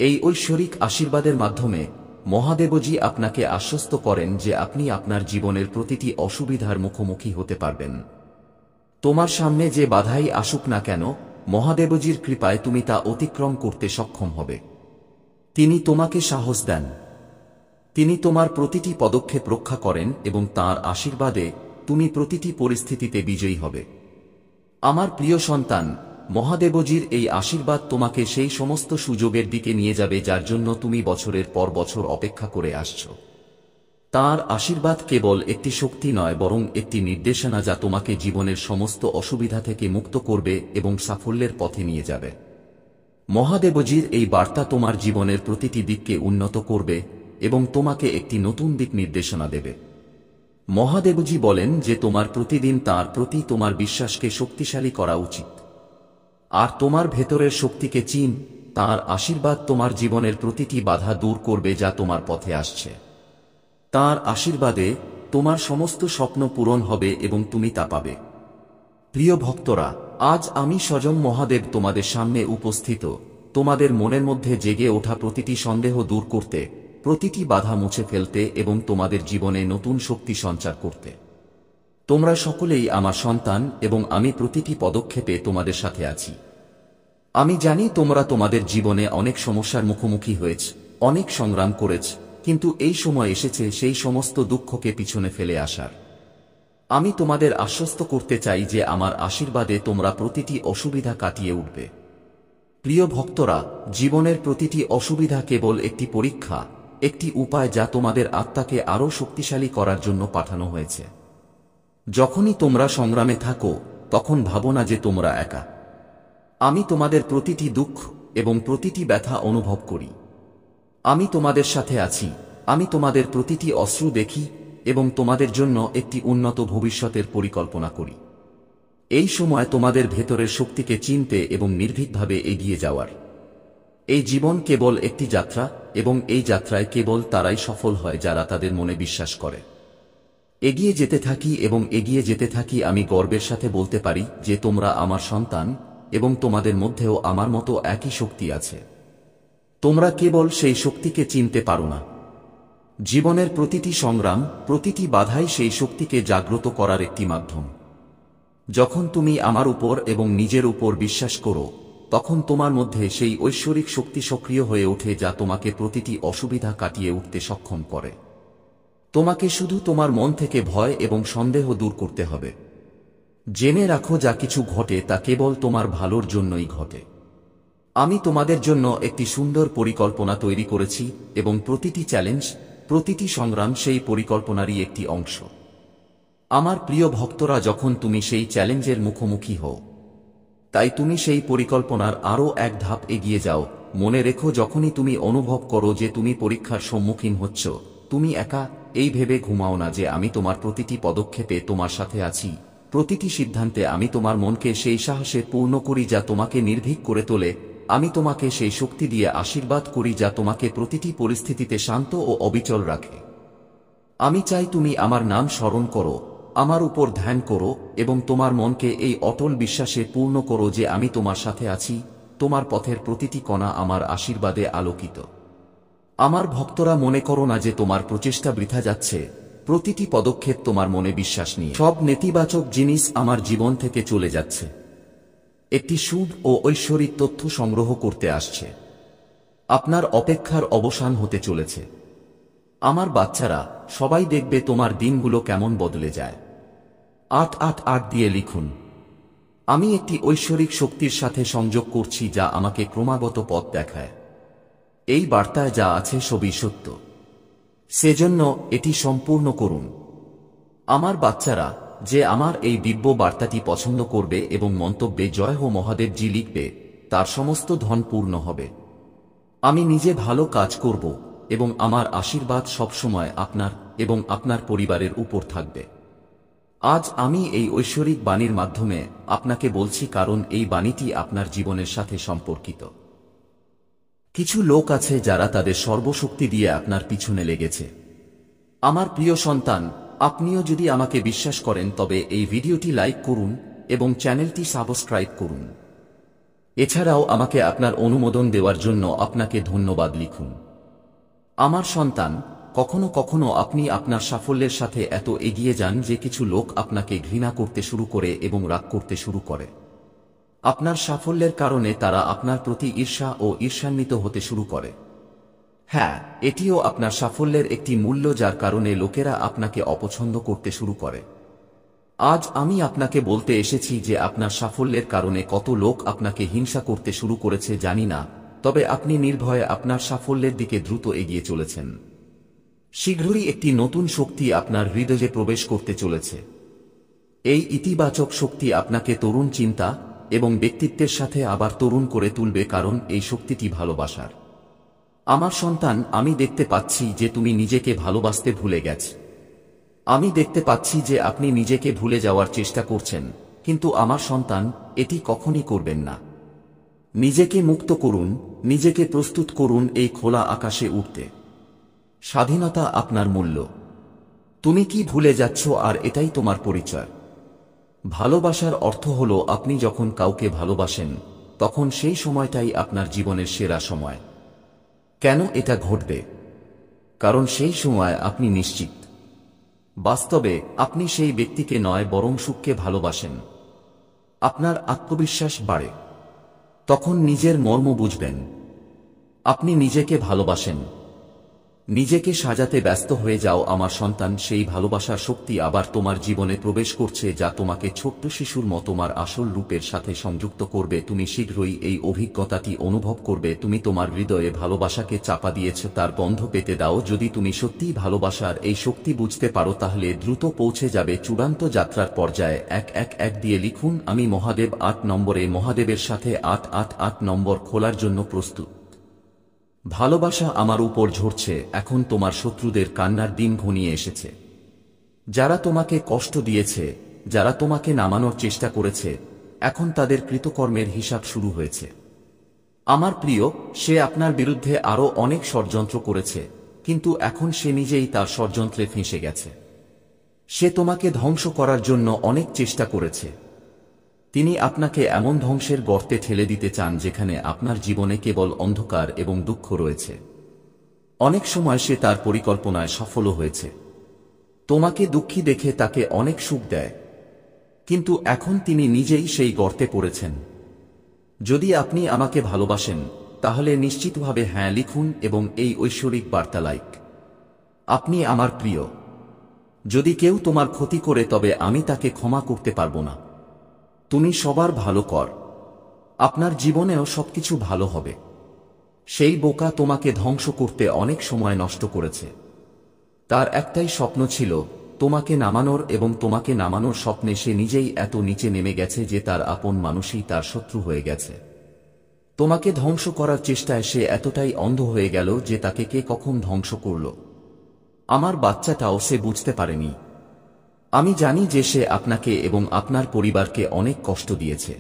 এই ঐশ্বরিক আশীর্বাদের মাধ্যমে মহাদেবজি আপনাকে আশ্বস্ত করেন যে আপনি আপনার জীবনের প্রতিটি অসুবিধার মুখোমুখি হতে পারবেন। তোমার সামনে যে বাধাই আসুক না কেন, মহাদেবজির কৃপায় তুমি তা অতিক্রম করতে সক্ষম হবে। তিনি তোমাকে সাহস দেন, তিনি তোমার প্রতিটি পদক্ষেপ রক্ষা করেন এবং তাঁর আশীর্বাদে তুমি প্রতিটি পরিস্থিতিতে বিজয়ী হবে। আমার প্রিয় সন্তান, মহাদেবজির এই আশীর্বাদ তোমাকে সেই সমস্ত সুযোগের দিকে নিয়ে যাবে যার জন্য তুমি বছরের পর বছর অপেক্ষা করে আসছো। তাঁর আশীর্বাদ কেবল একটি শক্তি নয়, বরং একটি নির্দেশনা যা তোমাকে জীবনের সমস্ত অসুবিধা থেকে মুক্ত করবে এবং সাফল্যের পথে নিয়ে যাবে। মহাদেবজির এই বার্তা তোমার জীবনের প্রতিটি দিককে উন্নত করবে এবং তোমাকে একটি নতুন দিক নির্দেশনা দেবে। মহাদেবজি বলেন যে তোমার প্রতিদিন তাঁর প্রতি তোমার বিশ্বাসকে শক্তিশালী করা উচিত, আর তোমার ভেতরের শক্তিকে চিন। তাঁর আশীর্বাদ তোমার জীবনের প্রতিটি বাধা দূর করবে যা তোমার পথে আসছে। তাঁর আশীর্বাদে তোমার সমস্ত স্বপ্ন পূরণ হবে এবং তুমি তা পাবে। প্রিয় ভক্তরা, আজ আমি স্বয়ং মহাদেব তোমাদের সামনে উপস্থিত, তোমাদের মনের মধ্যে জেগে ওঠা প্রতিটি সন্দেহ দূর করতে, প্রতিটি বাধা মুছে ফেলতে এবং তোমাদের জীবনে নতুন শক্তি সঞ্চার করতে। তোমরা সকলেই আমার সন্তান এবং আমি প্রতিটি পদক্ষেপে তোমাদের সাথে আছি। আমি জানি তোমরা তোমাদের জীবনে অনেক সমস্যার মুখোমুখি হয়েছ, অনেক সংগ্রাম করেছ, কিন্তু এই সময় এসেছে সেই সমস্ত দুঃখকে পিছনে ফেলে আসার। আমি তোমাদের আশ্বস্ত করতে চাই যে আমার আশীর্বাদে তোমরা প্রতিটি অসুবিধা কাটিয়ে উঠবে। প্রিয় ভক্তরা, জীবনের প্রতিটি অসুবিধা কেবল একটি পরীক্ষা, একটি উপায় যা তোমাদের আত্মাকে আরও শক্তিশালী করার জন্য পাঠানো হয়েছে। যখনই তোমরা সংগ্রামে থাকো, তখন ভাবো না যে তোমরা একা। আমি তোমাদের প্রতিটি দুঃখ এবং প্রতিটি ব্যথা অনুভব করি। আমি তোমাদের সাথে আছি, আমি তোমাদের প্রতিটি অশ্রু দেখি এবং তোমাদের জন্য একটি উন্নত ভবিষ্যতের পরিকল্পনা করি। এই সময় তোমাদের ভেতরের শক্তিকে চিনতে এবং নির্ভীকভাবে এগিয়ে যাওয়ার। এই জীবন কেবল একটি যাত্রা এবং এই যাত্রায় কেবল তারাই সফল হয় যারা তাদের মনে বিশ্বাস করে। এগিয়ে যেতে থাকি এবং এগিয়ে যেতে থাকি। আমি গর্বের সাথে বলতে পারি যে তোমরা আমার সন্তান এবং তোমাদের মধ্যেও আমার মতো একই শক্তি আছে। তোমরা কেবল সেই শক্তিকে চিনতে পারো না। জীবনের প্রতিটি সংগ্রাম, প্রতিটি বাধাই সেই শক্তিকে জাগ্রত করার একটি মাধ্যম। যখন তুমি আমার উপর এবং নিজের উপর বিশ্বাস করো, তখন তোমার মধ্যে সেই ঐশ্বরিক শক্তি সক্রিয় হয়ে ওঠে যা তোমাকে প্রতিটি অসুবিধা কাটিয়ে উঠতে সক্ষম করে। তোমাকে শুধু তোমার মন থেকে ভয় এবং সন্দেহ দূর করতে হবে। জেনে রাখো, যা কিছু ঘটে তা কেবল তোমার ভালোর জন্যই ঘটে। আমি তোমাদের জন্য একটি সুন্দর পরিকল্পনা তৈরি করেছি এবং প্রতিটি চ্যালেঞ্জ, প্রতিটি সংগ্রাম সেই পরিকল্পনারই একটি অংশ। আমার প্রিয় ভক্তরা, যখন তুমি সেই চ্যালেঞ্জের মুখোমুখি হও, তাই তুমি সেই পরিকল্পনার আরও এক ধাপ এগিয়ে যাও। মনে রেখো, যখনই তুমি অনুভব করো যে তুমি পরীক্ষার সম্মুখীন হচ্ছ, তুমি একা, এই ভেবে ঘুমাও না যে আমি তোমার প্রতিটি পদক্ষেপে তোমার সাথে আছি। প্রতিটি সিদ্ধান্তে আমি তোমার মনকে সেই সাহসে পূর্ণ করি যা তোমাকে নির্ভীক করে তোলে আমি তোমাকে সেই শক্তি দিয়ে আশীর্বাদ করি যা তোমাকে প্রতিটি পরিস্থিতিতে শান্ত ও অবিচল রাখে। আমি চাই তুমি আমার নাম স্মরণ করো, আমার উপর ধ্যান করো এবং তোমার মনকে এই অটল বিশ্বাসে পূর্ণ করো যে আমি তোমার সাথে আছি। তোমার পথের প্রতিটি কণা আমার আশীর্বাদে আলোকিত। আমার ভক্তরা, মনে করো না যে তোমার প্রচেষ্টা বৃথা যাচ্ছে। প্রতিটি পদক্ষেপ তোমার মনে বিশ্বাস নিয়ে। সব নেতিবাচক জিনিস আমার জীবন থেকে চলে যাচ্ছে। একটি শুভ ও ঐশ্বরিক তথ্য সংগ্রহ করতে আসছে। আপনার অপেক্ষার অবসান হতে চলেছে। আমার বাচ্চারা, সবাই দেখবে তোমার দিনগুলো কেমন বদলে যায়। 888 দিয়ে লিখুন। আমি একটি ঐশ্বরিক শক্তির সাথে সংযোগ করছি যা আমাকে ক্রমাগত পথ দেখায়। এই বার্তায় যা আছে সবই সত্য। সেজন্য এটি সম্পূর্ণ করুন। আমার বাচ্চারা, যে আমার এই দিব্য বার্তাটি পছন্দ করবে এবং মন্তব্যে জয় হো মহাদেবজি লিখবে, তার সমস্ত ধন পূর্ণ হবে। আমি নিজে ভালো কাজ করব এবং আমার আশীর্বাদ সবসময় আপনার এবং আপনার পরিবারের উপর থাকবে। আজ আমি এই ঐশ্বরিক বাণীর মাধ্যমে আপনাকে বলছি, কারণ এই বাণীটি আপনার জীবনের সাথে সম্পর্কিত। কিছু লোক আছে যারা তাদের সর্বশক্তি দিয়ে আপনার পিছনে লেগেছে। আমার প্রিয় সন্তান, আপনিও যদি আমাকে বিশ্বাস করেন তবে এই ভিডিওটি লাইক করুন এবং চ্যানেলটি সাবস্ক্রাইব করুন। এছাড়াও আমাকে আপনার অনুমোদন দেওয়ার জন্য আপনাকে ধন্যবাদ লিখুন। আমার সন্তান, কখনো কখনো আপনি আপনার সাফল্যের সাথে এত এগিয়ে যান যে কিছু লোক আপনাকে ঘৃণা করতে শুরু করে এবং রাগ করতে শুরু করে। আপনার সাফল্যের কারণে তারা আপনার প্রতি ঈর্ষা ও ঈর্ষান্বিত হতে শুরু করে। হ্যাঁ, এটিও আপনার সাফল্যের একটি মূল্য, যার কারণে লোকেরা আপনাকে অপছন্দ করতে শুরু করে। আজ আমি আপনাকে বলতে এসেছি যে আপনার সাফল্যের কারণে কত লোক আপনাকে হিংসা করতে শুরু করেছে জানি না, তবে আপনি নির্ভয়ে আপনার সাফল্যের দিকে দ্রুত এগিয়ে চলেছেন। শীঘ্রই একটি নতুন শক্তি আপনার হৃদয়ে প্রবেশ করতে চলেছে। এই ইতিবাচক শক্তি আপনাকে তরুণ চিন্তা এবং ব্যক্তিত্বের সাথে আবার তরুণ করে তুলবে, কারণ এই শক্তিটি ভালোবাসার। আমার সন্তান, আমি দেখতে পাচ্ছি যে তুমি নিজেকে ভালোবাসতে ভুলে গেছ। আমি দেখতে পাচ্ছি যে আপনি নিজেকে ভুলে যাওয়ার চেষ্টা করছেন, কিন্তু আমার সন্তান, এটি কখনই করবেন না। নিজেকে মুক্ত করুন, নিজেকে প্রস্তুত করুন এই খোলা আকাশে উঠতে। স্বাধীনতা আপনার মূল্য। তুমি কি ভুলে যাচ্ছ? আর এটাই তোমার পরিচয়। ভালোবাসার অর্থ হল, আপনি যখন কাউকে ভালোবাসেন তখন সেই সময়টাই আপনার জীবনের সেরা সময়। কেন এটা ঘটবে? কারণ সেই সময় আপনি নিশ্চিত। বাস্তবে আপনি সেই ব্যক্তিকে নয় বরং সুখকে ভালোবাসেন। আপনার আত্মবিশ্বাস বাড়ে। তখন নিজের মর্ম বুঝবেন। আপনি নিজেকে ভালোবাসেন। নিজেকে সাজাতে ব্যস্ত হয়ে যাও আমার সন্তান। সেই ভালোবাসার শক্তি আবার তোমার জীবনে প্রবেশ করছে, যা তোমাকে ছোট্ট শিশুর মতো তোমার আসল রূপের সাথে সংযুক্ত করবে। তুমি শীঘ্রই এই অভিজ্ঞতাটি অনুভব করবে। তুমি তোমার হৃদয়ে ভালোবাসাকে চাপা দিয়েছ, তার গন্ধ পেতে দাও। যদি তুমি সত্যিই ভালোবাসার এই শক্তি বুঝতে পারো, তাহলে দ্রুত পৌঁছে যাবে চূড়ান্ত যাত্রার পর্যায়ে। 111 দিয়ে লিখুন। আমি মহাদেব 8 নম্বরে মহাদেবের সাথে 888 নম্বর খোলার জন্য প্রস্তুত। ভালোবাসা আমার উপর ঝরছে। এখন তোমার শত্রুদের কান্নার দিন ঘনিয়ে এসেছে। যারা তোমাকে কষ্ট দিয়েছে, যারা তোমাকে নামানোর চেষ্টা করেছে, এখন তাদের কৃতকর্মের হিসাব শুরু হয়েছে। আমার প্রিয়, সে আপনার বিরুদ্ধে আরো অনেক ষড়যন্ত্র করেছে, কিন্তু এখন সে নিজেই তার ষড়যন্ত্রে ফেঁসে গেছে। সে তোমাকে ধ্বংস করার জন্য অনেক চেষ্টা করেছে। তিনি আপনাকে এমন ধ্বংসের গর্তে ঠেলে দিতে চান যেখানে আপনার জীবনে কেবল অন্ধকার এবং দুঃখ রয়েছে। অনেক সময় সে তার পরিকল্পনায় সফল হয়েছে। তোমাকে দুঃখী দেখে তাকে অনেক সুখ দেয়, কিন্তু এখন তিনি নিজেই সেই গর্তে পড়েছেন। যদি আপনি আমাকে ভালোবাসেন তাহলে নিশ্চিতভাবে হ্যাঁ লিখুন এবং এই ঐশ্বরিক বার্তা লাইক। আপনি আমার প্রিয়। যদি কেউ তোমার ক্ষতি করে তবে আমি তাকে ক্ষমা করতে পারবো না। তুমি সবার ভালো কর। আপনার জীবনেও সবকিছু ভালো হবে। সেই বোকা তোমাকে ধ্বংস করতে অনেক সময় নষ্ট করেছে। তার একটাই স্বপ্ন ছিল তোমাকে নামানোর, এবং তোমাকে নামানোর স্বপ্নে সে নিজেই এত নিচে নেমে গেছে যে তার আপন মানুষই তার শত্রু হয়ে গেছে। তোমাকে ধ্বংস করার চেষ্টায় সে এতটাই অন্ধ হয়ে গেল যে তাকে কে কখন ধ্বংস করল আমার বাচ্চাটাও সে বুঝতে পারেনি। আমি জানি যে সে আপনাকে এবং আপনার পরিবারকে অনেক কষ্ট দিয়েছে।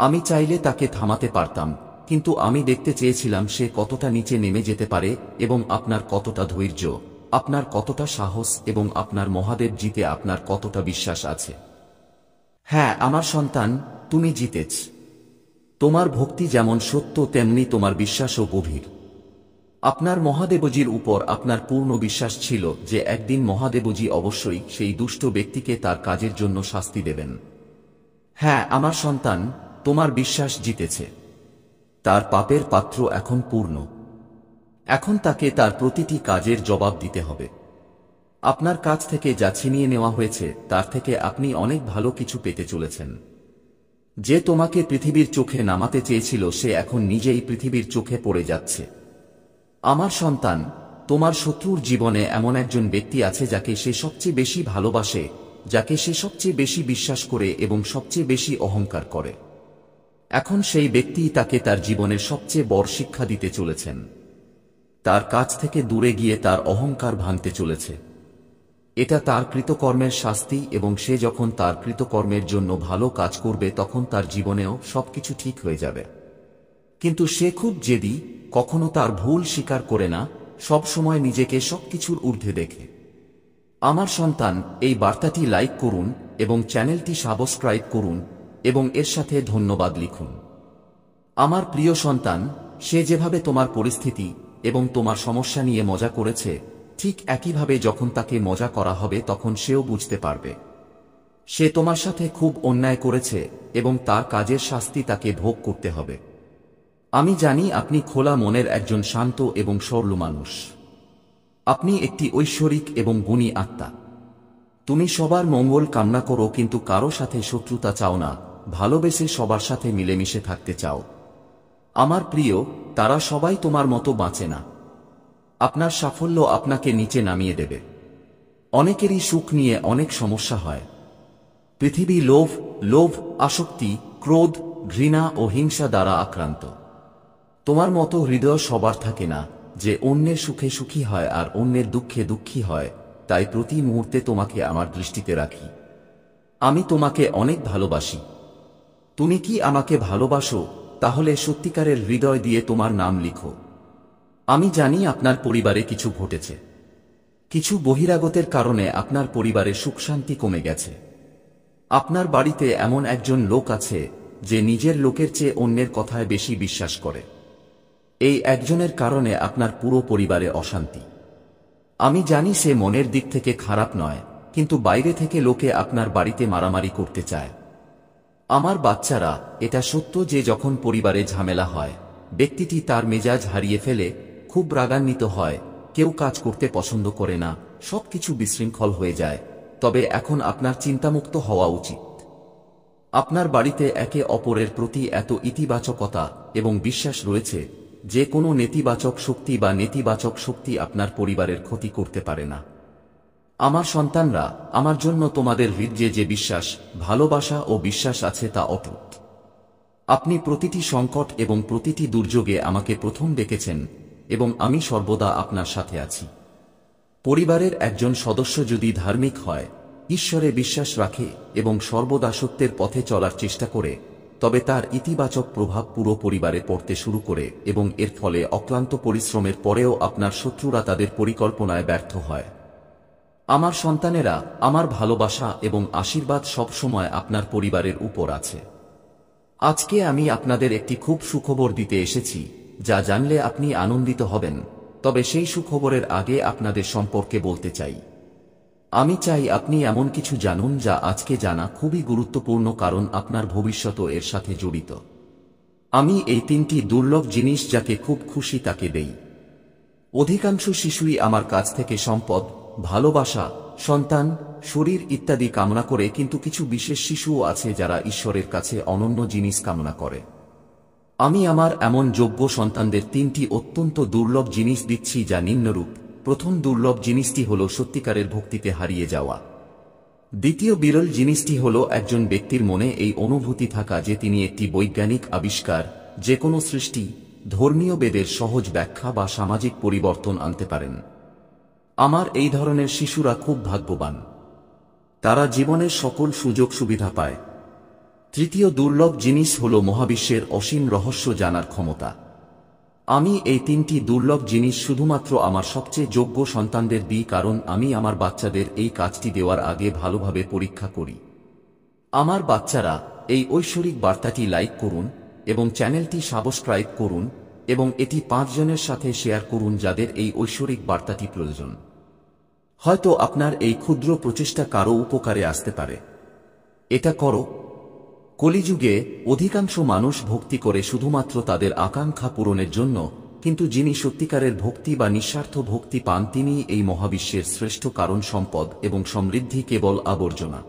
আমি চাইলে তাকে থামাতে পারতাম, কিন্তু আমি দেখতে চেয়েছিলাম সে কতটা নিচে নেমে যেতে পারে এবং আপনার কতটা ধৈর্য, আপনার কতটা সাহস এবং আপনার মহাদেব জিতে আপনার কতটা বিশ্বাস আছে। হ্যাঁ আমার সন্তান, তুমি জিতেছ। তোমার ভক্তি যেমন সত্য তেমনি তোমার বিশ্বাসও গভীর। আপনার মহাদেবজির উপর আপনার পূর্ণ বিশ্বাস ছিল যে একদিন মহাদেবজি অবশ্যই সেই দুষ্ট ব্যক্তিকে তার কাজের জন্য শাস্তি দেবেন। হ্যাঁ আমার সন্তান, তোমার বিশ্বাস জিতেছে। তার পাপের পাত্র এখন পূর্ণ। এখন তাকে তার প্রতিটি কাজের জবাব দিতে হবে। আপনার কাছ থেকে যা ছিনিয়ে নেওয়া হয়েছে তার থেকে আপনি অনেক ভালো কিছু পেতে চলেছেন। যে তোমাকে পৃথিবীর চোখে নামাতে চেয়েছিল সে এখন নিজেই পৃথিবীর চোখে পড়ে যাচ্ছে। আমার সন্তান, তোমার শত্রুর জীবনে এমন একজন ব্যক্তি আছে যাকে সে সবচেয়ে বেশি ভালোবাসে, যাকে সে সবচেয়ে বেশি বিশ্বাস করে এবং সবচেয়ে বেশি অহংকার করে। এখন সেই ব্যক্তি তাকে তার জীবনের সবচেয়ে বড় শিক্ষা দিতে চলেছেন। তার কাছ থেকে দূরে গিয়ে তার অহংকার ভাঙতে চলেছে। এটা তার কৃতকর্মের শাস্তি এবং সে যখন তার কৃতকর্মের জন্য ভালো কাজ করবে তখন তার জীবনেও সবকিছু ঠিক হয়ে যাবে। কিন্তু সে খুব জেদি, কখনো তার ভুল স্বীকার করে না, সব সময় নিজেকে সবকিছুর ঊর্ধ্বে দেখে। আমার সন্তান, এই বার্তাটি লাইক করুন এবং চ্যানেলটি সাবস্ক্রাইব করুন এবং এর সাথে ধন্যবাদ লিখুন। আমার প্রিয় সন্তান, সে যেভাবে তোমার পরিস্থিতি এবং তোমার সমস্যা নিয়ে মজা করেছে, ঠিক একইভাবে যখন তাকে মজা করা হবে তখন সেও বুঝতে পারবে সে তোমার সাথে খুব অন্যায় করেছে এবং তার কাজের শাস্তি তাকে ভোগ করতে হবে। আমি জানি আপনি খোলা মনের একজন শান্ত এবং সরল মানুষ। আপনি একটি ঐশ্বরিক এবং গুণী আত্মা। তুমি সবার মঙ্গল কামনা করো কিন্তু কারো সাথে শত্রুতা চাও না, ভালোবেসে সবার সাথে মিলেমিশে থাকতে চাও। আমার প্রিয়, তারা সবাই তোমার মতো বাঁচে না। আপনার সাফল্য আপনাকে নিচে নামিয়ে দেবে। অনেকেরই সুখ নিয়ে অনেক সমস্যা হয়। পৃথিবী লোভ, আসক্তি, ক্রোধ, ঘৃণা ও হিংসা দ্বারা আক্রান্ত। তোমার মতো হৃদয় সবার থাকে না যে অন্যের সুখে সুখী হয় আর অন্যের দুঃখে দুঃখী হয়, তাই প্রতি মুহূর্তে তোমাকে আমার দৃষ্টিতে রাখি। আমি তোমাকে অনেক ভালোবাসি। তুমি কি আমাকে ভালোবাসো? তাহলে সত্যিকারের হৃদয় দিয়ে তোমার নাম লিখো। আমি জানি আপনার পরিবারে কিছু ঘটেছে। কিছু বহিরাগতের কারণে আপনার পরিবারে সুখ শান্তি কমে গেছে। আপনার বাড়িতে এমন একজন লোক আছে যে নিজের লোকের চেয়ে অন্যের কথায় বেশি বিশ্বাস করে। এই একজনের কারণে আপনার পুরো পরিবারে অশান্তি। আমি জানি সে মনের দিক থেকে খারাপ নয়, কিন্তু বাইরে থেকে লোকে আপনার বাড়িতে মারামারি করতে চায়। আমার বাচ্চারা, এটা সত্য যে যখন পরিবারে ঝামেলা হয় ব্যক্তিটি তার মেজাজ হারিয়ে ফেলে, খুব রাগান্বিত হয়, কেউ কাজ করতে পছন্দ করে না, সবকিছু বিশৃঙ্খল হয়ে যায়। তবে এখন আপনার চিন্তামুক্ত হওয়া উচিত। আপনার বাড়িতে একে অপরের প্রতি এত ইতিবাচকতা এবং বিশ্বাস রয়েছে যে কোনো নেতিবাচক শক্তি বা নেতিবাচক শক্তি আপনার পরিবারের ক্ষতি করতে পারে না। আমার সন্তানরা, আমার জন্য তোমাদের হৃদয়ে যে বিশ্বাস, ভালোবাসা ও বিশ্বাস আছে তা অটুট। আপনি প্রতিটি সংকট এবং প্রতিটি দুর্যোগে আমাকে প্রথম ডেকেছেন এবং আমি সর্বদা আপনার সাথে আছি। পরিবারের একজন সদস্য যদি ধার্মিক হয়, ঈশ্বরে বিশ্বাস রাখে এবং সর্বদা সত্যের পথে চলার চেষ্টা করে, তবে তার ইতিবাচক প্রভাব পুরো পরিবারে পড়তে শুরু করে এবং এর ফলে অক্লান্ত পরিশ্রমের পরেও আপনার শত্রুরা তাদের পরিকল্পনায় ব্যর্থ হয়। আমার সন্তানেরা, আমার ভালোবাসা এবং আশীর্বাদ সব সময় আপনার পরিবারের উপর আছে। আজকে আমি আপনাদের একটি খুব সুখবর দিতে এসেছি, যা জানলে আপনি আনন্দিত হবেন। তবে সেই সুখবরের আগে আপনাদের সম্পর্কে বলতে চাই। আমি চাই আপনি এমন কিছু জানুন যা আজকে জানা খুবই গুরুত্বপূর্ণ, কারণ আপনার ভবিষ্যৎও এর সাথে জড়িত। আমি এই তিনটি দুর্লভ জিনিস যাকে খুব খুশি তাকে দেই। অধিকাংশ শিশুই আমার কাছ থেকে সম্পদ, ভালোবাসা, সন্তান, শরীর ইত্যাদি কামনা করে, কিন্তু কিছু বিশেষ শিশুও আছে যারা ঈশ্বরের কাছে অনন্য জিনিস কামনা করে। আমি আমার এমন যোগ্য সন্তানদের তিনটি অত্যন্ত দুর্লভ জিনিস দিচ্ছি যা নিম্নরূপ। প্রথম দুর্লভ জিনিসটি হল সত্যিকারের ভক্তিতে হারিয়ে যাওয়া। দ্বিতীয় বিরল জিনিসটি হল একজন ব্যক্তির মনে এই অনুভূতি থাকা যে তিনি একটি বৈজ্ঞানিক আবিষ্কার, যে কোনো সৃষ্টি, ধর্মীয় বেদের সহজ ব্যাখ্যা বা সামাজিক পরিবর্তন আনতে পারেন। আমার এই ধরনের শিশুরা খুব ভাগ্যবান। তারা জীবনের সকল সুযোগ সুবিধা পায়। তৃতীয় দুর্লভ জিনিস হল মহাবিশ্বের অসীম রহস্য জানার ক্ষমতা। আমি এই তিনটি দুর্লভ জিনিস শুধুমাত্র আমার সবচেয়ে যোগ্য সন্তানদের দিই, কারণ আমি আমার বাচ্চাদের এই কাজটি দেওয়ার আগে ভালোভাবে পরীক্ষা করি। আমার বাচ্চারা, এই ঐশ্বরিক বার্তাটি লাইক করুন এবং চ্যানেলটি সাবস্ক্রাইব করুন এবং এটি 5 জনের সাথে শেয়ার করুন যাদের এই ঐশ্বরিক বার্তাটি প্রয়োজন। হয়তো আপনার এই ক্ষুদ্র প্রচেষ্টা কারো উপকারে আসতে পারে। এটা করো। কলিযুগে অধিকাংশ মানুষ ভক্তি করে শুধুমাত্র তাদের আকাঙ্ক্ষা পূরণের জন্য, কিন্তু যিনি সত্যিকারের ভক্তি বা নিঃস্বার্থ ভক্তি পান তিনি এই মহাবিশ্বের শ্রেষ্ঠ কারণ, সম্পদ এবং সমৃদ্ধি কেবল আবর্জনা।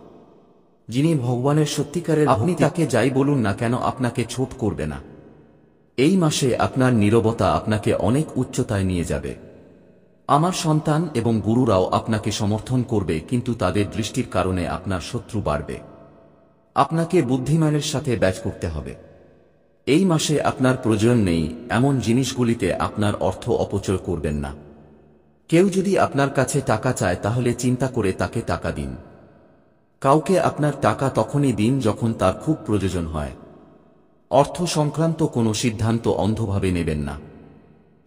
যিনি ভগবানের সত্যিকারের, আপনি তাকে যাই বলুন না কেন আপনাকে ছোট করবে না। এই মাসে আপনার নীরবতা আপনাকে অনেক উচ্চতায় নিয়ে যাবে। আমার সন্তান এবং গুরুরাও আপনাকে সমর্থন করবে, কিন্তু তাদের দৃষ্টির কারণে আপনার শত্রু বাড়বে। আপনাকে বুদ্ধিমানের সাথে ব্যাচ করতে হবে। এই মাসে আপনার প্রয়োজন নেই এমন জিনিসগুলিতে আপনার অর্থ অপচয় করবেন না। কেউ যদি আপনার কাছে টাকা চায় তাহলে চিন্তা করে তাকে টাকা দিন। কাউকে আপনার টাকা তখনই দিন যখন তার খুব প্রয়োজন হয়। অর্থ সংক্রান্ত কোনো সিদ্ধান্ত অন্ধভাবে নেবেন না।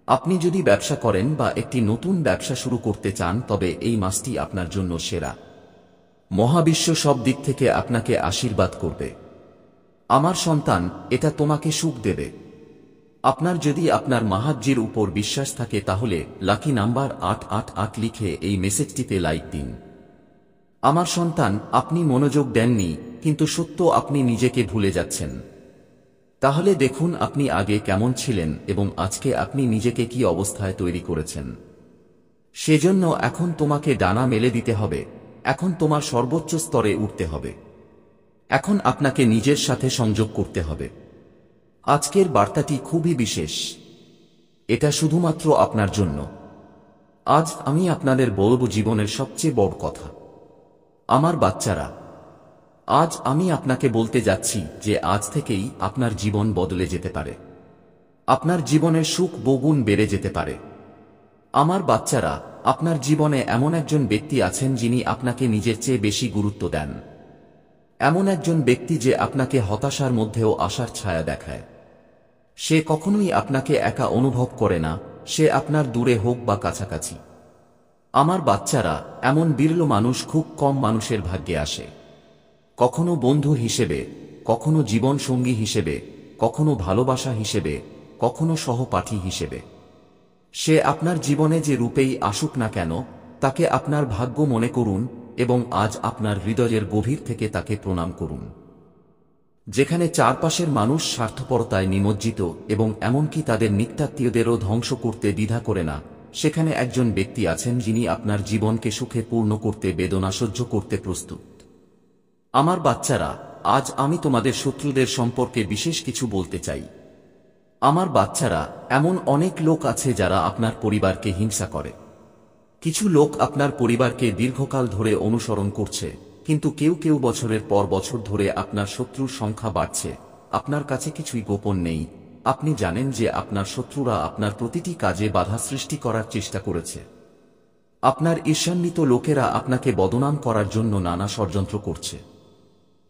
আপনি যদি ব্যবসা করেন বা একটি নতুন ব্যবসা শুরু করতে চান তবে এই মাসটি আপনার জন্য সেরা। মহাবিশ্ব সব দিক থেকে আপনাকে আশীর্বাদ করবে। আমার সন্তান, এটা তোমাকে সুখ দেবে। আপনার যদি আপনার মাহাজ্জির উপর বিশ্বাস থাকে তাহলে লাকি নাম্বার 888 লিখে এই মেসেজটিতে লাইক দিন। আমার সন্তান, আপনি মনোযোগ দেননি, কিন্তু সত্য আপনি নিজেকে ভুলে যাচ্ছেন। তাহলে দেখুন আপনি আগে কেমন ছিলেন এবং আজকে আপনি নিজেকে কি অবস্থায় তৈরি করেছেন। সেজন্য এখন তোমাকে ডানা মেলে দিতে হবে। এখন তোমার সর্বোচ্চ স্তরে উঠতে হবে। এখন আপনাকে নিজের সাথে সংযোগ করতে হবে। আজকের বার্তাটি খুবই বিশেষ। এটা শুধুমাত্র আপনার জন্য। আজ আমি আপনাদের বলব জীবনের সবচেয়ে বড় কথা। আমার বাচ্চারা, আজ আমি আপনাকে বলতে যাচ্ছি যে আজ থেকেই আপনার জীবন বদলে যেতে পারে। আপনার জীবনের সুখ বহুগুণ বেড়ে যেতে পারে। আমার বাচ্চারা, আপনার জীবনে এমন একজন ব্যক্তি আছেন যিনি আপনাকে নিজের চেয়ে বেশি গুরুত্ব দেন। এমন একজন ব্যক্তি যে আপনাকে হতাশার মধ্যেও আশার ছায়া দেখায়। সে কখনোই আপনাকে একা অনুভব করে না, সে আপনার দূরে হোক বা কাছাকাছি। আমার বাচ্চারা, এমন বিরল মানুষ খুব কম মানুষের ভাগ্যে আসে। কখনো বন্ধু হিসেবে, কখনো জীবন সঙ্গী হিসেবে, কখনো ভালোবাসা হিসেবে, কখনো সহপাঠী হিসেবে। সে আপনার জীবনে যে রূপেই আসুক না কেন তাকে আপনার ভাগ্য মনে করুন এবং আজ আপনার হৃদয়ের গভীর থেকে তাকে প্রণাম করুন। যেখানে চারপাশের মানুষ স্বার্থপরতায় নিমজ্জিত এবং এমনকি তাদের নিকটাত্মীয়দেরও ধ্বংস করতে দ্বিধা করে না, সেখানে একজন ব্যক্তি আছেন যিনি আপনার জীবনকে সুখে পূর্ণ করতে বেদনা সহ্য করতে প্রস্তুত। আমার বাচ্চারা, আজ আমি তোমাদের শত্রুদের সম্পর্কে বিশেষ কিছু বলতে চাই। আমার বাচ্চারা, এমন অনেক লোক আছে যারা আপনার পরিবারকে হিংসা করে। কিছু লোক আপনার পরিবারকে দীর্ঘকাল ধরে অনুসরণ করছে, কিন্তু কেউ কেউ বছরের পর বছর ধরে আপনার শত্রুর সংখ্যা বাড়ছে। আপনার কাছে কিছুই গোপন নেই। আপনি জানেন যে আপনার শত্রুরা আপনার প্রতিটি কাজে বাধা সৃষ্টি করার চেষ্টা করেছে। আপনার ঈর্ষান্বিত লোকেরা আপনাকে বদনাম করার জন্য নানা ষড়যন্ত্র করছে।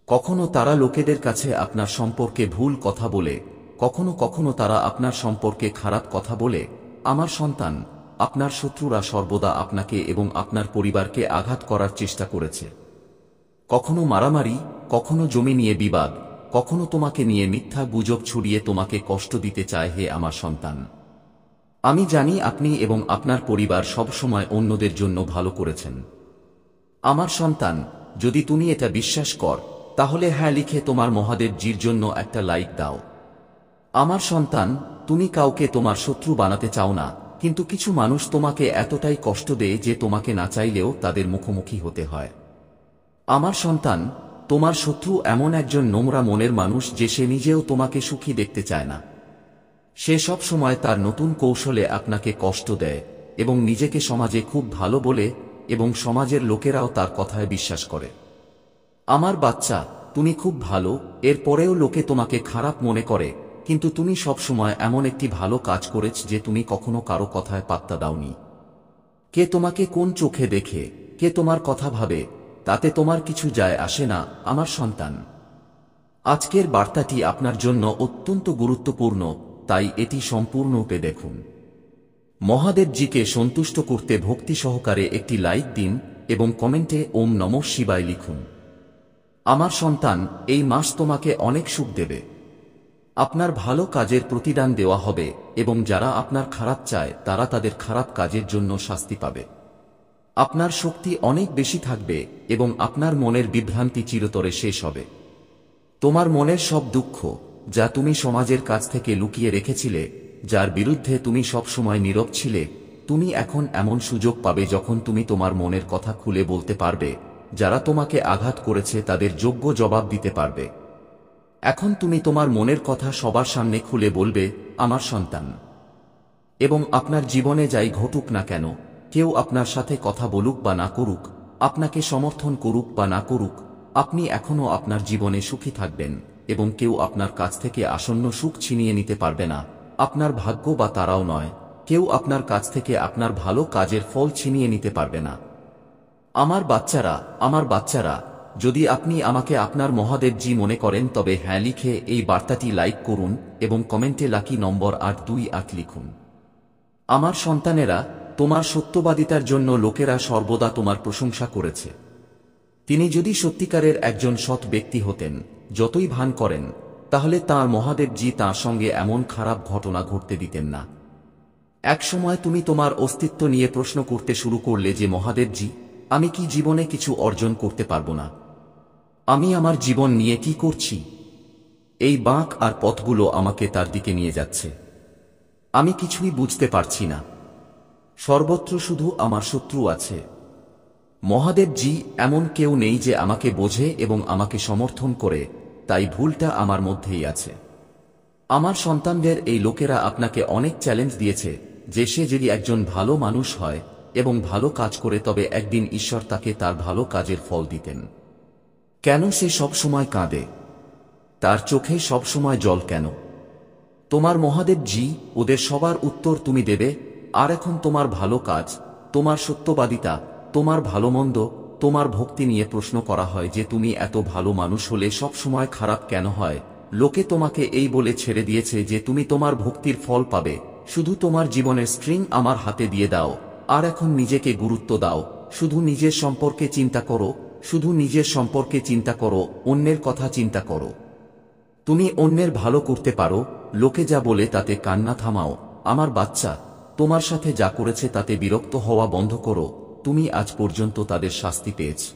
কখনো তারা লোকেদের কাছে আপনার সম্পর্কে ভুল কথা বলে, কখনো কখনো তারা আপনার সম্পর্কে খারাপ কথা বলে। আমার সন্তান, আপনার শত্রুরা সর্বদা আপনাকে এবং আপনার পরিবারকে আঘাত করার চেষ্টা করেছে। কখনো মারামারি, কখনো জমি নিয়ে বিবাদ, কখনো তোমাকে নিয়ে মিথ্যা গুজব ছড়িয়ে তোমাকে কষ্ট দিতে চায়। হে আমার সন্তান, আমি জানি আপনি এবং আপনার পরিবার সবসময় অন্যদের জন্য ভালো করেছেন। আমার সন্তান, যদি তুমি এটা বিশ্বাস কর তাহলে হ্যাঁ লিখে তোমার মহাদেব জির জন্য একটা লাইক দাও। আমার সন্তান, তুমি কাউকে তোমার শত্রু বানাতে চাও না, কিন্তু কিছু মানুষ তোমাকে এতটাই কষ্ট দেয় যে তোমাকে না চাইলেও তাদের মুখোমুখি হতে হয়। আমার সন্তান, তোমার শত্রু এমন একজন নোংরা মনের মানুষ যে সে নিজেও তোমাকে সুখী দেখতে চায় না। সে সব সময় তার নতুন কৌশলে আপনাকে কষ্ট দেয় এবং নিজেকে সমাজে খুব ভালো বলে এবং সমাজের লোকেরাও তার কথায় বিশ্বাস করে। আমার বাচ্চা, তুমি খুব ভালো, এরপরেও লোকে তোমাকে খারাপ মনে করে, কিন্তু তুমি সব সময় এমন একটি ভালো কাজ করেছ যে তুমি কখনো কারো কথায় পাত্তা দাওনি। কে তোমাকে কোন চোখে দেখে, কে তোমার কথা ভাবে, তাতে তোমার কিছু যায় আসে না। আমার সন্তান, আজকের বার্তাটি আপনার জন্য অত্যন্ত গুরুত্বপূর্ণ, তাই এটি সম্পূর্ণরূপে দেখুন। মহাদেবজিকে সন্তুষ্ট করতে ভক্তি সহকারে একটি লাইক দিন এবং কমেন্টে ওম নমঃ শিবায় লিখুন। আমার সন্তান, এই মাস তোমাকে অনেক সুখ দেবে। আপনার ভালো কাজের প্রতিদান দেওয়া হবে এবং যারা আপনার খারাপ চায় তারা তাদের খারাপ কাজের জন্য শাস্তি পাবে। আপনার শক্তি অনেক বেশি থাকবে এবং আপনার মনের বিভ্রান্তি চিরতরে শেষ হবে। তোমার মনের সব দুঃখ, যা তুমি সমাজের কাছ থেকে লুকিয়ে রেখেছিলে, যার বিরুদ্ধে তুমি সব সময় নীরব ছিলে, তুমি এখন এমন সুযোগ পাবে যখন তুমি তোমার মনের কথা খুলে বলতে পারবে। যারা তোমাকে আঘাত করেছে তাদের যোগ্য জবাব দিতে পারবে। এখন তুমি তোমার মনের কথা সবার সামনে খুলে বলবে, আমার সন্তান। এবং আপনার জীবনে যাই ঘটুক না কেন, কেউ আপনার সাথে কথা বলুক বা না করুক, আপনাকে সমর্থন করুক বা না করুক, আপনি এখনও আপনার জীবনে সুখী থাকবেন এবং কেউ আপনার কাছ থেকে আসন্ন সুখ ছিনিয়ে নিতে পারবে না। আপনার ভাগ্য বা তারাও নয়, কেউ আপনার কাছ থেকে আপনার ভালো কাজের ফল ছিনিয়ে নিতে পারবে না। আমার বাচ্চারা, যদি আপনি আমাকে আপনার মহাদেবজি মনে করেন তবে হ্যাঁ লিখে এই বার্তাটি লাইক করুন এবং কমেন্টে লাকি নম্বর 828 লিখুন। আমার সন্তানেরা, তোমার সত্যবাদিতার জন্য লোকেরা সর্বদা তোমার প্রশংসা করেছে। তিনি যদি সত্যিকারের একজন সৎ ব্যক্তি হতেন, যতই ভান করেন, তাহলে তাঁর মহাদেবজি তাঁর সঙ্গে এমন খারাপ ঘটনা ঘটতে দিতেন না। এক সময় তুমি তোমার অস্তিত্ব নিয়ে প্রশ্ন করতে শুরু করলে যে মহাদেবজি, আমি কি জীবনে কিছু অর্জন করতে পারবো না? আমি আমার জীবন নিয়ে কি করছি? এই বাঁক আর পথগুলো আমাকে তার দিকে নিয়ে যাচ্ছে। আমি কিছুই বুঝতে পারছি না। সর্বত্র শুধু আমার শত্রু আছে। মহাদেবজি, এমন কেউ নেই যে আমাকে বোঝে এবং আমাকে সমর্থন করে, তাই ভুলটা আমার মধ্যেই আছে। আমার সন্তানদের এই লোকেরা আপনাকে অনেক চ্যালেঞ্জ দিয়েছে যে সে যদি একজন ভালো মানুষ হয় এবং ভালো কাজ করে তবে একদিন ঈশ্বর তাকে তার ভালো কাজের ফল দিতেন। কেন সে সব সময় কাঁদে? তার চোখে সব সময় জল কেন? তোমার মহাদেবজি, ওদের সবার উত্তর তুমি দেবে। আর এখন তোমার ভালো কাজ, তোমার সত্যবাদিতা, তোমার ভালো মন্দ, তোমার ভক্তি নিয়ে প্রশ্ন করা হয় যে তুমি এত ভালো মানুষ হলে সব সময় খারাপ কেন হয়? লোকে তোমাকে এই বলে ছেড়ে দিয়েছে যে তুমি তোমার ভক্তির ফল পাবে। শুধু তোমার জীবনের স্ট্রিং আমার হাতে দিয়ে দাও আর এখন নিজেকে গুরুত্ব দাও। শুধু নিজের সম্পর্কে চিন্তা করো, শুধু নিজের সম্পর্কে চিন্তা করো, অন্যের কথা চিন্তা করো। তুমি অন্যের ভালো করতে পারো। লোকে যা বলে তাতে কান্না থামাও। আমার বাচ্চা, তোমার সাথে যা করেছে তাতে বিরক্ত হওয়া বন্ধ করো। তুমি আজ পর্যন্ত তাদের শাস্তি পেয়েছ।